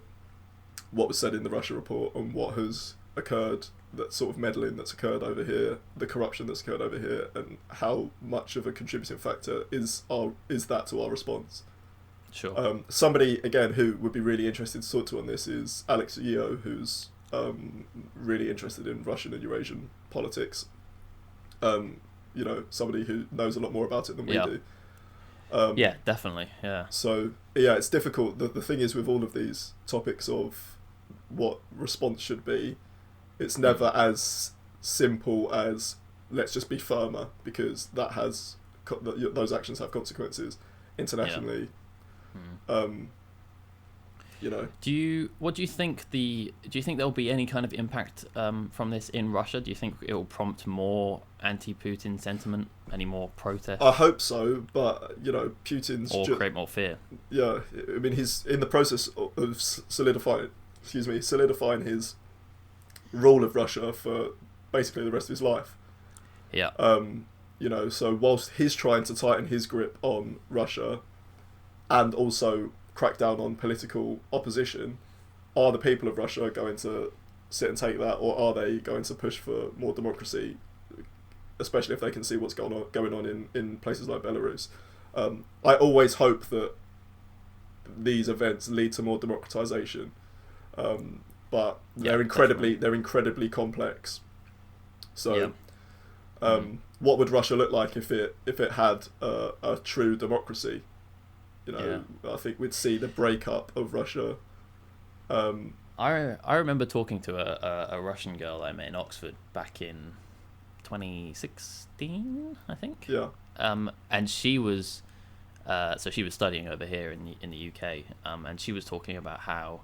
[SPEAKER 2] what was said in the Russia report and what has occurred, that sort of meddling that's occurred over here, the corruption that's occurred over here, and how much of a contributing factor is that to our response.
[SPEAKER 1] Sure.
[SPEAKER 2] Somebody, again, who would be really interested to talk to on this is Alexei, who's really interested in Russian and Eurasian politics. Somebody who knows a lot more about it than we do.
[SPEAKER 1] Yeah, definitely. Yeah.
[SPEAKER 2] So it's difficult. The thing is with all of these topics of what response should be, it's never as simple as let's just be firmer, because that has those actions have consequences internationally.
[SPEAKER 1] What do you think do you think there'll be any kind of impact from this in Russia? Do you think it will prompt more anti-Putin sentiment, any more protests?
[SPEAKER 2] I hope so, but Putin's
[SPEAKER 1] create more fear.
[SPEAKER 2] Yeah, I mean, he's in the process of solidifying his rule of Russia for basically the rest of his life.
[SPEAKER 1] Yeah.
[SPEAKER 2] So whilst he's trying to tighten his grip on Russia and also crack down on political opposition, are the people of Russia going to sit and take that, or are they going to push for more democracy, especially if they can see what's going on in places like Belarus? I always hope that these events lead to more democratization, but they're incredibly complex. So What would Russia look like if it had a true democracy? You know, I think we'd see the breakup of Russia.
[SPEAKER 1] I remember talking to a Russian girl I met in Oxford back in 2016, I think.
[SPEAKER 2] Yeah.
[SPEAKER 1] And she was she was studying over here in the UK, and she was talking about how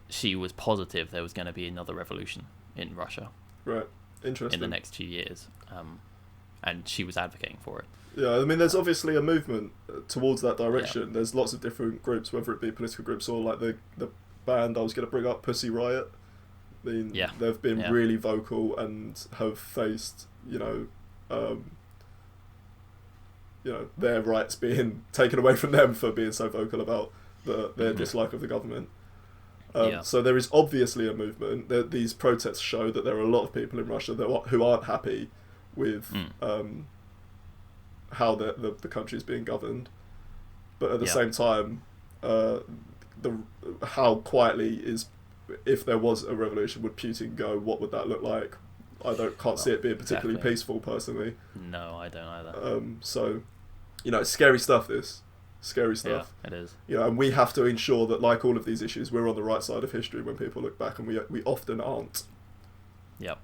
[SPEAKER 1] she was positive there was going to be another revolution in Russia.
[SPEAKER 2] Right. Interesting.
[SPEAKER 1] In the next few years, and she was advocating for it.
[SPEAKER 2] Yeah, I mean, there's obviously a movement towards that direction. Yeah. There's lots of different groups, whether it be political groups or like the band I was going to bring up, Pussy Riot. I mean, they've been really vocal and have faced, their rights being taken away from them for being so vocal about their dislike of the government. So there is obviously a movement. These protests show that there are a lot of people in Russia who aren't happy with how the country is being governed. But at the same time, how quietly if there was a revolution, would Putin go? What would that look like? I can't see it being particularly peaceful, personally.
[SPEAKER 1] No, I don't either.
[SPEAKER 2] So, it's scary stuff. Scary stuff.
[SPEAKER 1] Yeah, it is.
[SPEAKER 2] And we have to ensure that, like all of these issues, we're on the right side of history when people look back, and we often aren't.
[SPEAKER 1] Yep.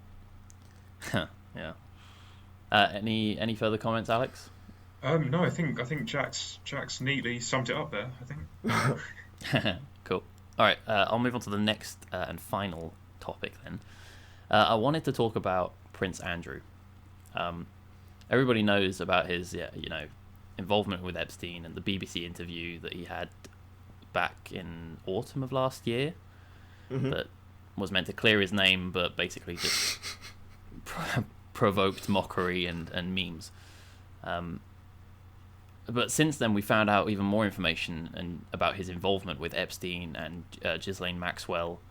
[SPEAKER 1] Yeah. Any further comments, Alex?
[SPEAKER 3] No, I think Jack's neatly summed it up there. I think.
[SPEAKER 1] Cool. All right, I'll move on to the next and final topic then. I wanted to talk about Prince Andrew. Everybody knows about his, involvement with Epstein and the BBC interview that he had back in autumn of last year that was meant to clear his name, but basically just provoked mockery and memes. But since then, we found out even more information about his involvement with Epstein and Ghislaine Maxwell,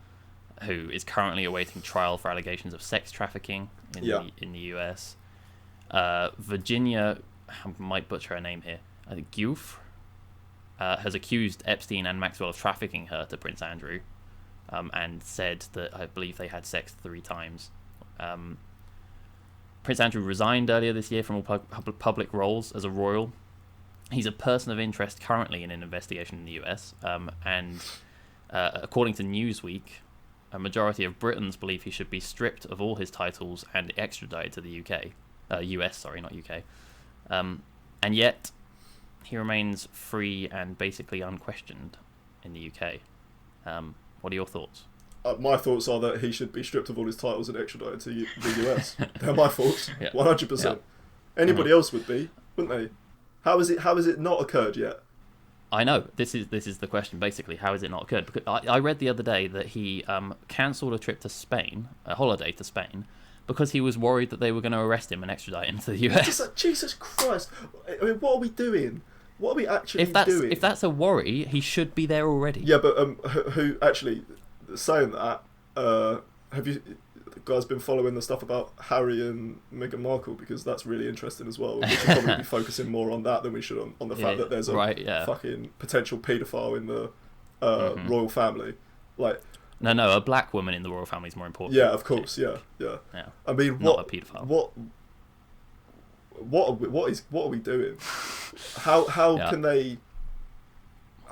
[SPEAKER 1] who is currently awaiting trial for allegations of sex trafficking in the US. Virginia, I might butcher her name here, I think Guelph, has accused Epstein and Maxwell of trafficking her to Prince Andrew, and said that I believe they had sex 3 times. Prince Andrew resigned earlier this year from all public roles as a royal. He's a person of interest currently in an investigation in the US, and according to Newsweek, a majority of Britons believe he should be stripped of all his titles and extradited to the US, sorry, not UK. And yet, he remains free and basically unquestioned in the UK. What are your thoughts?
[SPEAKER 2] My thoughts are that he should be stripped of all his titles and extradited to the US. They're my thoughts, 100%. Yeah. Anybody else would be, wouldn't they? How is it not occurred yet?
[SPEAKER 1] I know. This is the question, basically. How has it not occurred? Because I read the other day that he cancelled a trip to Spain, a holiday to Spain, because he was worried that they were going to arrest him and extradite him to the US.
[SPEAKER 2] Just like, Jesus Christ. I mean, what are we doing? What are we actually doing?
[SPEAKER 1] If that's a worry, he should be there already.
[SPEAKER 2] Yeah, but who actually, saying that, have you guys been following the stuff about Harry and Meghan Markle? Because that's really interesting as well. We should probably be focusing more on that than we should on the fact that there's a fucking potential paedophile in the royal family. Like,
[SPEAKER 1] no, a black woman in the royal family is more important.
[SPEAKER 2] Yeah, of course, yeah. I mean,
[SPEAKER 1] not a paedophile.
[SPEAKER 2] What are we doing? How can they?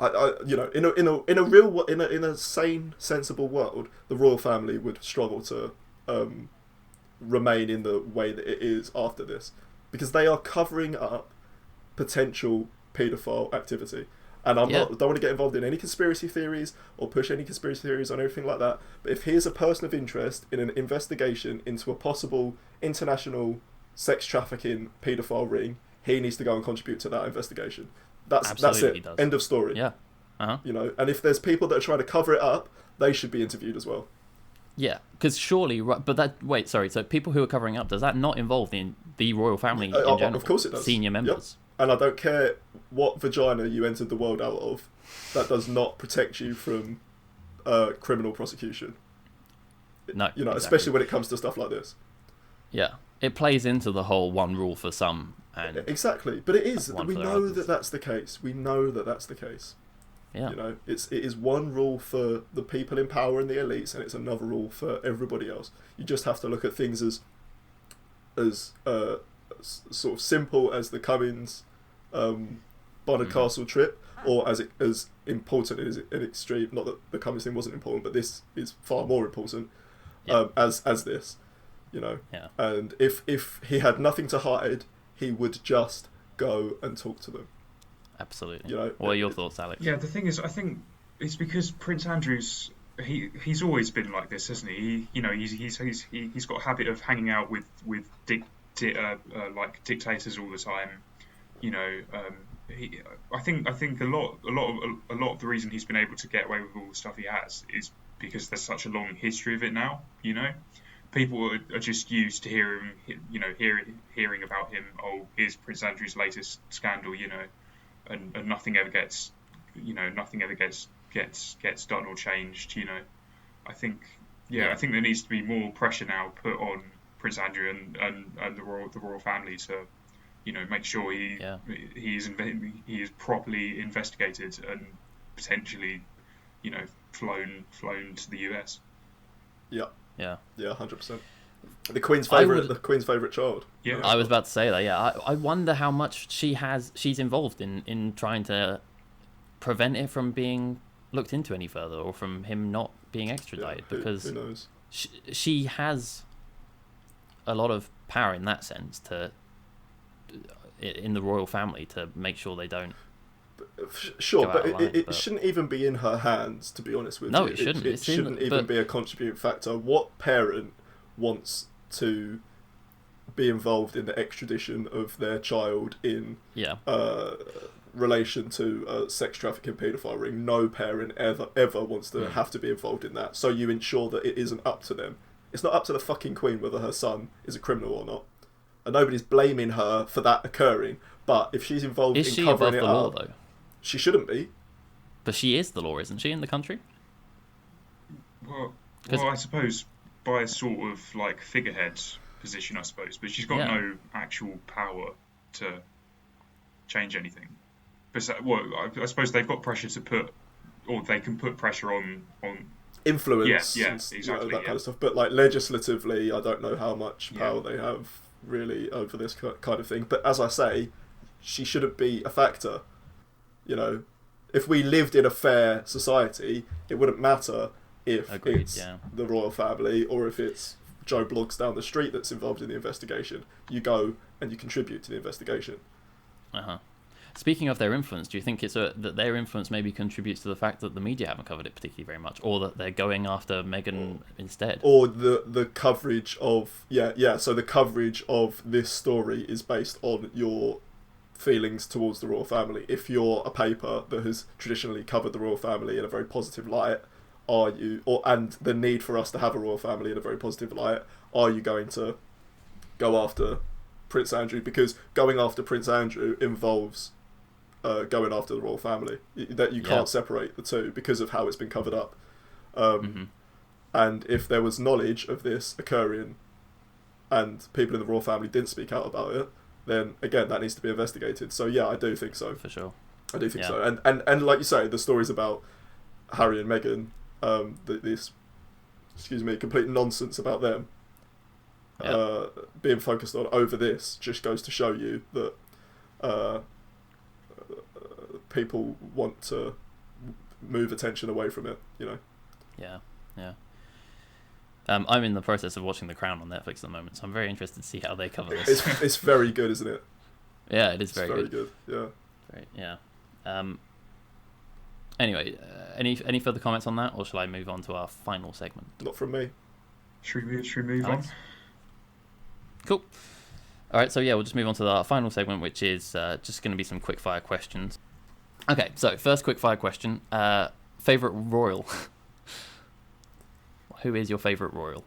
[SPEAKER 2] In a sane, sensible world, the royal family would struggle to remain in the way that it is after this, because they are covering up potential paedophile activity. And don't want to get involved in any conspiracy theories or push any conspiracy theories on anything like that. But if he is a person of interest in an investigation into a possible international sex trafficking paedophile ring, he needs to go and contribute to that investigation. That's it. End of story.
[SPEAKER 1] Yeah.
[SPEAKER 2] And if there's people that are trying to cover it up, they should be interviewed as well. Yeah,
[SPEAKER 1] because surely, so people who are covering up, does that not involve the royal family in general?
[SPEAKER 2] Of course it does.
[SPEAKER 1] Senior members.
[SPEAKER 2] Yep. And I don't care what vagina you entered the world out of, that does not protect you from criminal prosecution.
[SPEAKER 1] No,
[SPEAKER 2] exactly. Especially when it comes to stuff like this.
[SPEAKER 1] Yeah, it plays into the whole one rule for some. And
[SPEAKER 2] exactly, but it is. We know that that's the case. We know that that's the case.
[SPEAKER 1] Yeah.
[SPEAKER 2] It is one rule for the people in power and the elites, and it's another rule for everybody else. You just have to look at things as as sort of simple as the Cummins Barnard Castle trip, or as important as an extreme. Not that the Cummins thing wasn't important, but this is far more important as this, you know.
[SPEAKER 1] Yeah.
[SPEAKER 2] And if he had nothing to hide, he would just go and talk to them.
[SPEAKER 1] Absolutely.
[SPEAKER 2] You know,
[SPEAKER 1] what are your thoughts, Alex?
[SPEAKER 3] Yeah, the thing is, I think it's because Prince Andrew's he's always been like this, hasn't he? He's got a habit of hanging out with like dictators all the time. You know, I think a lot of the reason he's been able to get away with all the stuff he has is because there's such a long history of it now. You know, people are just used to hearing about him. Oh, here's Prince Andrew's latest scandal. You know, and nothing ever gets done or changed. You know, I think there needs to be more pressure now put on Prince Andrew and the royal family to, you know, make sure he is properly investigated and potentially, you know, flown to the US.
[SPEAKER 2] Yeah. 100%. The Queen's favourite child.
[SPEAKER 3] Yeah,
[SPEAKER 1] I was about to say that. Yeah, I wonder how much she's involved in trying to prevent it from being looked into any further, or from him not being extradited, because
[SPEAKER 2] who knows?
[SPEAKER 1] She has a lot of power in that sense in the royal family to make sure they don't.
[SPEAKER 2] Sure, but it shouldn't even be in her hands, to be honest with you.
[SPEAKER 1] No, it shouldn't.
[SPEAKER 2] It shouldn't even be a contributing factor. What parent wants to be involved in the extradition of their child in relation to sex trafficking, paedophile ring? No parent ever wants to have to be involved in that. So you ensure that it isn't up to them. It's not up to the fucking Queen whether her son is a criminal or not. And nobody's blaming her for that occurring. But if she's involved in covering it up... Is she above the law, though? She shouldn't be.
[SPEAKER 1] But she is the law, isn't she, in the country?
[SPEAKER 3] Well, I suppose by a sort of like figurehead position, I suppose. But she's got no actual power to change anything. But I suppose they've got pressure to put, or they can put pressure on
[SPEAKER 2] influence.
[SPEAKER 3] Yeah, exactly.
[SPEAKER 2] That kind of stuff. But like legislatively, I don't know how much power they have really over this kind of thing. But as I say, she shouldn't be a factor. You know, if we lived in a fair society, it wouldn't matter if it's the royal family or if it's Joe Bloggs down the street that's involved in the investigation. You go and you contribute to the investigation.
[SPEAKER 1] Speaking of their influence, do you think it's that their influence maybe contributes to the fact that the media haven't covered it particularly very much, or that they're going after Meghan instead?
[SPEAKER 2] Or the coverage of... So the coverage of this story is based on your feelings towards the royal family. If you're a paper that has traditionally covered the royal family in a very positive light, and the need for us to have a royal family in a very positive light, are you going to go after Prince Andrew? Because going after Prince Andrew involves going after the royal family. That you can't separate the two because of how it's been covered up. And if there was knowledge of this occurring and people in the royal family didn't speak out about it, then again that needs to be investigated. So I do think so.
[SPEAKER 1] For sure.
[SPEAKER 2] I do think so. And like you say, the stories about Harry and Meghan, this complete nonsense about them being focused on over this just goes to show you that people want to move attention away from it, you know.
[SPEAKER 1] Yeah. I'm in the process of watching The Crown on Netflix at the moment, so I'm very interested to see how they cover this.
[SPEAKER 2] It's very good, isn't it?
[SPEAKER 1] Yeah, it is very
[SPEAKER 2] good. Yeah.
[SPEAKER 1] Great. Yeah. Anyway, any further comments on that, or shall I move on to our final segment?
[SPEAKER 2] Not from me.
[SPEAKER 3] Should we move on?
[SPEAKER 1] Cool. All right, so we'll just move on to our final segment, which is just going to be some quick fire questions. Okay, so first quick fire question: favorite royal. Who is your favourite royal?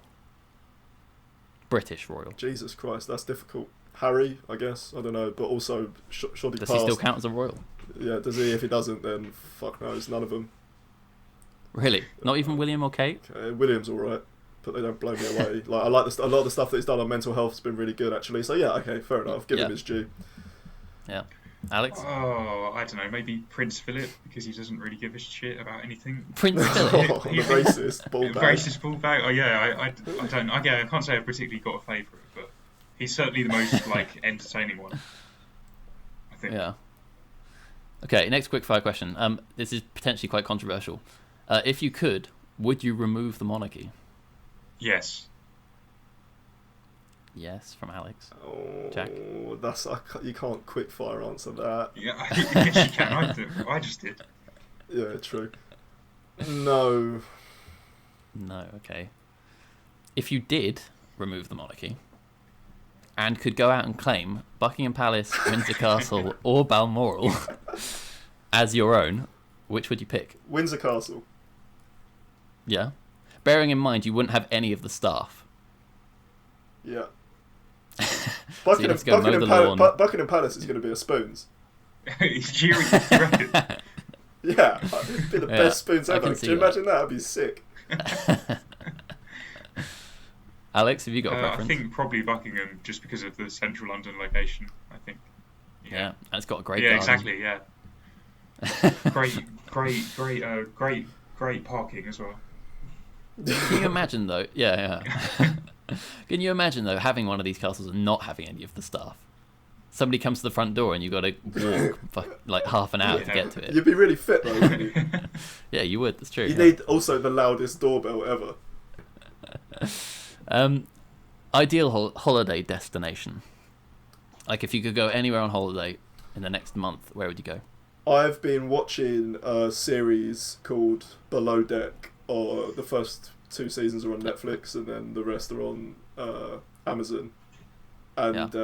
[SPEAKER 1] British royal.
[SPEAKER 2] Jesus Christ, that's difficult. Harry, I guess. I don't know, but also shoddy
[SPEAKER 1] Does
[SPEAKER 2] past.
[SPEAKER 1] he still count as a royal?
[SPEAKER 2] Yeah, does he? If he doesn't, then fuck knows. None of them.
[SPEAKER 1] Really? Not even William or Kate?
[SPEAKER 2] William's all right, but they don't blow me away. Like I like a lot of the stuff that he's done on mental health has been really good, actually. So okay, fair enough. Give him his due.
[SPEAKER 1] Yeah. Alex?
[SPEAKER 3] Oh, I don't know. Maybe Prince Philip, because he doesn't really give a shit about anything.
[SPEAKER 1] Prince Philip?
[SPEAKER 2] The racist ball bag.
[SPEAKER 3] Racist ball bag. Oh yeah, I don't. I can't say I've particularly got a favourite, but He's certainly the most like entertaining one, I think.
[SPEAKER 1] Yeah. Okay, next quick-fire question. This is potentially quite controversial. If you could, would you remove the monarchy?
[SPEAKER 3] Yes.
[SPEAKER 1] Yes, from Alex.
[SPEAKER 2] Oh,
[SPEAKER 1] Jack?
[SPEAKER 2] you can't quick fire answer that.
[SPEAKER 3] Yeah, yes, you can. I just did.
[SPEAKER 2] Yeah, true. No.
[SPEAKER 1] No, okay. If you did remove the monarchy and could go out and claim Buckingham Palace, Windsor Castle, or Balmoral as your own, which would you pick?
[SPEAKER 2] Windsor Castle.
[SPEAKER 1] Yeah. Bearing in mind you wouldn't have any of the staff.
[SPEAKER 2] Yeah.
[SPEAKER 1] So you'd have to go mow the lawn.
[SPEAKER 2] Buckingham Palace is going to be a spoons.
[SPEAKER 3] You reckon?
[SPEAKER 2] Yeah, it'd be the best spoons ever. Can you imagine that? That'd be sick.
[SPEAKER 1] Alex, have you got a preference?
[SPEAKER 3] I think probably Buckingham, just because of the central London location. I think.
[SPEAKER 1] Yeah, and it's got a great
[SPEAKER 3] garden.
[SPEAKER 1] Exactly.
[SPEAKER 3] Yeah. Great parking as well.
[SPEAKER 1] Can you imagine though? Yeah. Can you imagine though having one of these castles and not having any of the staff? Somebody comes to the front door and you've got to walk for like half an hour to get to it.
[SPEAKER 2] You'd be really fit though, wouldn't you?
[SPEAKER 1] Yeah, you would. That's true.
[SPEAKER 2] You need also the loudest doorbell ever.
[SPEAKER 1] Ideal holiday destination. Like if you could go anywhere on holiday in the next month, where would you go?
[SPEAKER 2] I've been watching a series called Below Deck. Or the first 2 seasons are on Netflix, and then the rest are on Amazon. And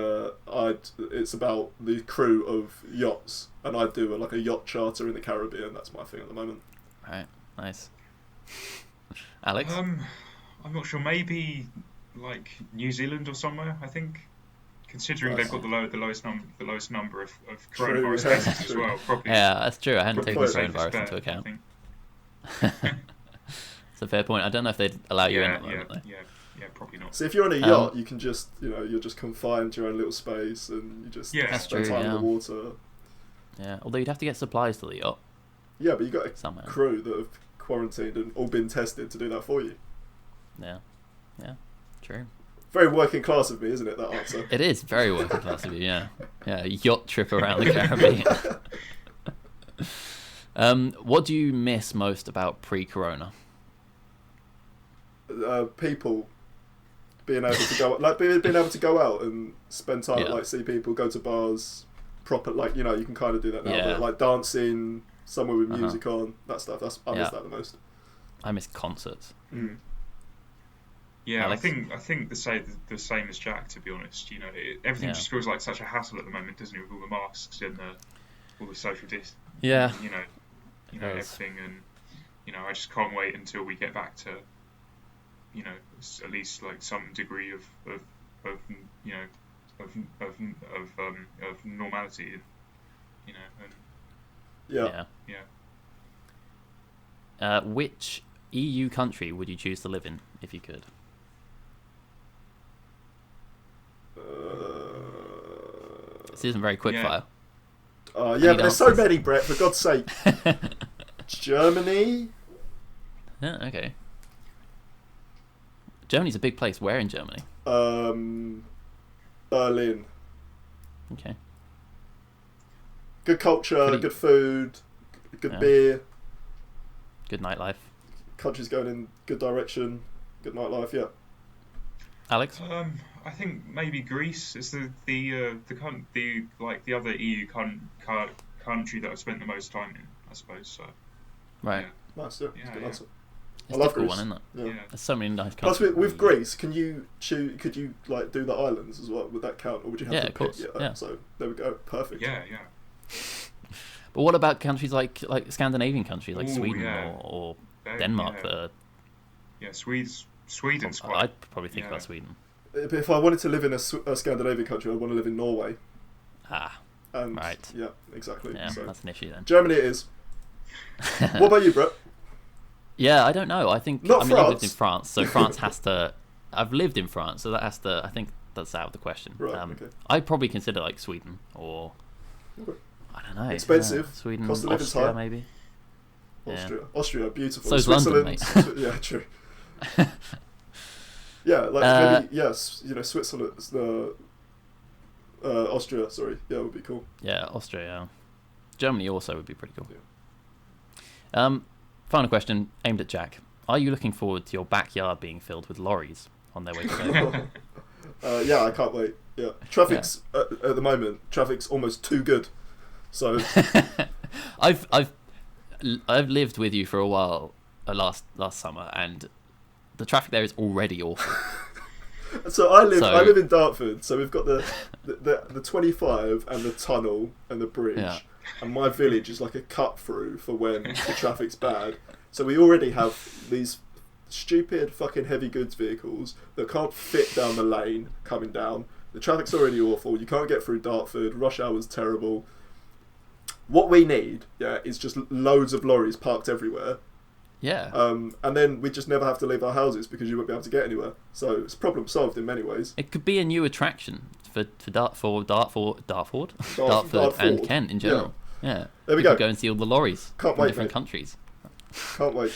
[SPEAKER 2] it's about the crew of yachts, and I do a yacht charter in the Caribbean. That's my thing at the moment.
[SPEAKER 1] Right, nice. Alex?
[SPEAKER 3] I'm not sure. Maybe like New Zealand or somewhere. I think, considering they've got the lowest number of coronavirus cases as well. Probably.
[SPEAKER 1] Yeah, that's true. I hadn't taken the
[SPEAKER 3] safest
[SPEAKER 1] coronavirus
[SPEAKER 3] bet,
[SPEAKER 1] into account.
[SPEAKER 3] I think.
[SPEAKER 1] It's a fair point. I don't know if they'd allow you in at the moment, though.
[SPEAKER 3] Yeah, probably not.
[SPEAKER 2] So if you're on a yacht, you can just, you're just confined to your own little space, and you just spend time in the water.
[SPEAKER 1] Yeah, although you'd have to get supplies to the yacht.
[SPEAKER 2] Yeah, but you've got a
[SPEAKER 1] somehow.
[SPEAKER 2] Crew that have quarantined and all been tested to do that for you.
[SPEAKER 1] Yeah, true.
[SPEAKER 2] Very working class of me, isn't it, that answer?
[SPEAKER 1] It is very working class of you, yeah. Yeah, a yacht trip around the Caribbean. What do you miss most about pre-corona?
[SPEAKER 2] People being able to go being able to go out and spend time, see people, go to bars, proper, you can kind of do that now, but dancing somewhere with music on, that stuff. I miss that the most.
[SPEAKER 1] I miss concerts.
[SPEAKER 3] Yeah,
[SPEAKER 1] Alex?
[SPEAKER 3] I think the same as Jack, to be honest. Everything just feels like such a hassle at the moment, doesn't it, with all the masks and all the social distance.
[SPEAKER 1] Yeah.
[SPEAKER 3] Everything, and I just can't wait until we get back to at least some degree of normality,
[SPEAKER 1] which EU country would you choose to live in if you could? This isn't very quick fire.
[SPEAKER 2] But there's so many, Brett, for God's sake. Germany?
[SPEAKER 1] Yeah, okay. Germany's a big place. Where in Germany?
[SPEAKER 2] Berlin.
[SPEAKER 1] Okay.
[SPEAKER 2] Good culture, good food, good beer.
[SPEAKER 1] Good nightlife.
[SPEAKER 2] Country's going in good direction. Good nightlife, yeah.
[SPEAKER 1] Alex?
[SPEAKER 3] I think maybe Greece is the other EU country that I've spent the most time in, I suppose. So.
[SPEAKER 1] Right.
[SPEAKER 2] Yeah. Nice, good answer.
[SPEAKER 1] It's
[SPEAKER 2] I love
[SPEAKER 1] Greece.
[SPEAKER 2] Greece.
[SPEAKER 1] One, isn't it?
[SPEAKER 2] Yeah.
[SPEAKER 1] There's so many nice countries.
[SPEAKER 2] Plus, with Greece, could you do the islands as well? Would that count, or would you have to
[SPEAKER 1] of course.
[SPEAKER 2] Yeah. So there we go. Perfect.
[SPEAKER 3] Yeah.
[SPEAKER 1] But what about countries like Scandinavian countries like Sweden or Denmark?
[SPEAKER 3] Sweden's quite.
[SPEAKER 1] I'd probably think about Sweden.
[SPEAKER 2] If I wanted to live in a Scandinavian country, I'd want to live in Norway.
[SPEAKER 1] Right.
[SPEAKER 2] Yeah, exactly.
[SPEAKER 1] Yeah,
[SPEAKER 2] so
[SPEAKER 1] that's an issue then.
[SPEAKER 2] Germany it is. What about you, Brett?
[SPEAKER 1] Yeah, I don't know. I think
[SPEAKER 2] France.
[SPEAKER 1] I've lived in France, so France has to. I've lived in France, so that has to. I think that's out of the question.
[SPEAKER 2] Right. Okay.
[SPEAKER 1] I'd probably consider Sweden or.
[SPEAKER 2] Okay.
[SPEAKER 1] I don't know.
[SPEAKER 2] Expensive.
[SPEAKER 1] Sweden,
[SPEAKER 2] cost of living
[SPEAKER 1] Austria,
[SPEAKER 2] high.
[SPEAKER 1] maybe.
[SPEAKER 2] Austria, beautiful.
[SPEAKER 1] So's
[SPEAKER 2] Switzerland.
[SPEAKER 1] London, mate.
[SPEAKER 2] Yeah, true. Yeah, maybe yes. Switzerland. Austria, sorry. Yeah, would be cool.
[SPEAKER 1] Yeah, Austria. Yeah. Germany also would be pretty cool.
[SPEAKER 2] Yeah.
[SPEAKER 1] Final question aimed at Jack. Are you looking forward to your backyard being filled with lorries on their way to Dover?
[SPEAKER 2] Yeah, I can't wait. Yeah, traffic's at the moment. Traffic's almost too good. So
[SPEAKER 1] I've lived with you for a while last summer, and the traffic there is already awful.
[SPEAKER 2] So I live in Dartford. So we've got the 25 and the tunnel and the bridge, and my village is like a cut through for when the traffic's bad. So we already have these stupid fucking heavy goods vehicles that can't fit down the lane coming down. The traffic's already awful. You can't get through Dartford. Rush hour's terrible. What we need, is just loads of lorries parked everywhere.
[SPEAKER 1] Yeah.
[SPEAKER 2] And then we just never have to leave our houses because you won't be able to get anywhere. So it's problem solved in many ways.
[SPEAKER 1] It could be a new attraction for Dartford
[SPEAKER 2] Dartford.
[SPEAKER 1] and Kent in general. Yeah.
[SPEAKER 2] There we go.
[SPEAKER 1] Go and see all the lorries from different countries.
[SPEAKER 2] Can't wait.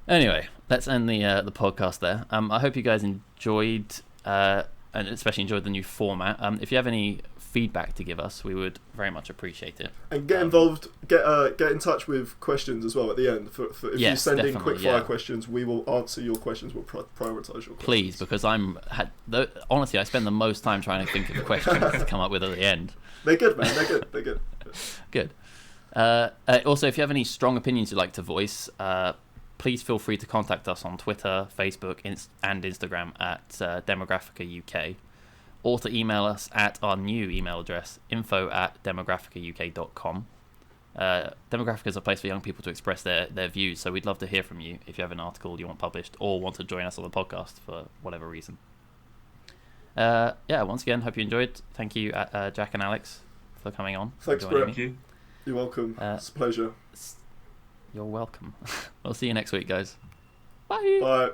[SPEAKER 1] Anyway, let's end the podcast there. I hope you guys enjoyed, and especially enjoyed the new format. If you have any feedback to give us, we would very much appreciate it.
[SPEAKER 2] And get involved. Get in touch with questions as well at the end. For if you send in quickfire questions, we will answer your questions. We'll prioritise your questions.
[SPEAKER 1] Please, because honestly, I spend the most time trying to think of questions to come up with at the end.
[SPEAKER 2] They're good, man. They're good.
[SPEAKER 1] Good. Also, if you have any strong opinions you'd like to voice, please feel free to contact us on Twitter, Facebook, and Instagram at Demographica UK, or to email us at our new email address, info@demographicauk.com. Demographica is a place for young people to express their views, so we'd love to hear from you if you have an article you want published or want to join us on the podcast for whatever reason. Once again, hope you enjoyed. Thank you, Jack and Alex, for coming on.
[SPEAKER 2] Thanks, Brett.
[SPEAKER 3] Thank you.
[SPEAKER 2] You're welcome. It's a pleasure.
[SPEAKER 1] You're welcome. We'll see you next week, guys. Bye.
[SPEAKER 2] Bye.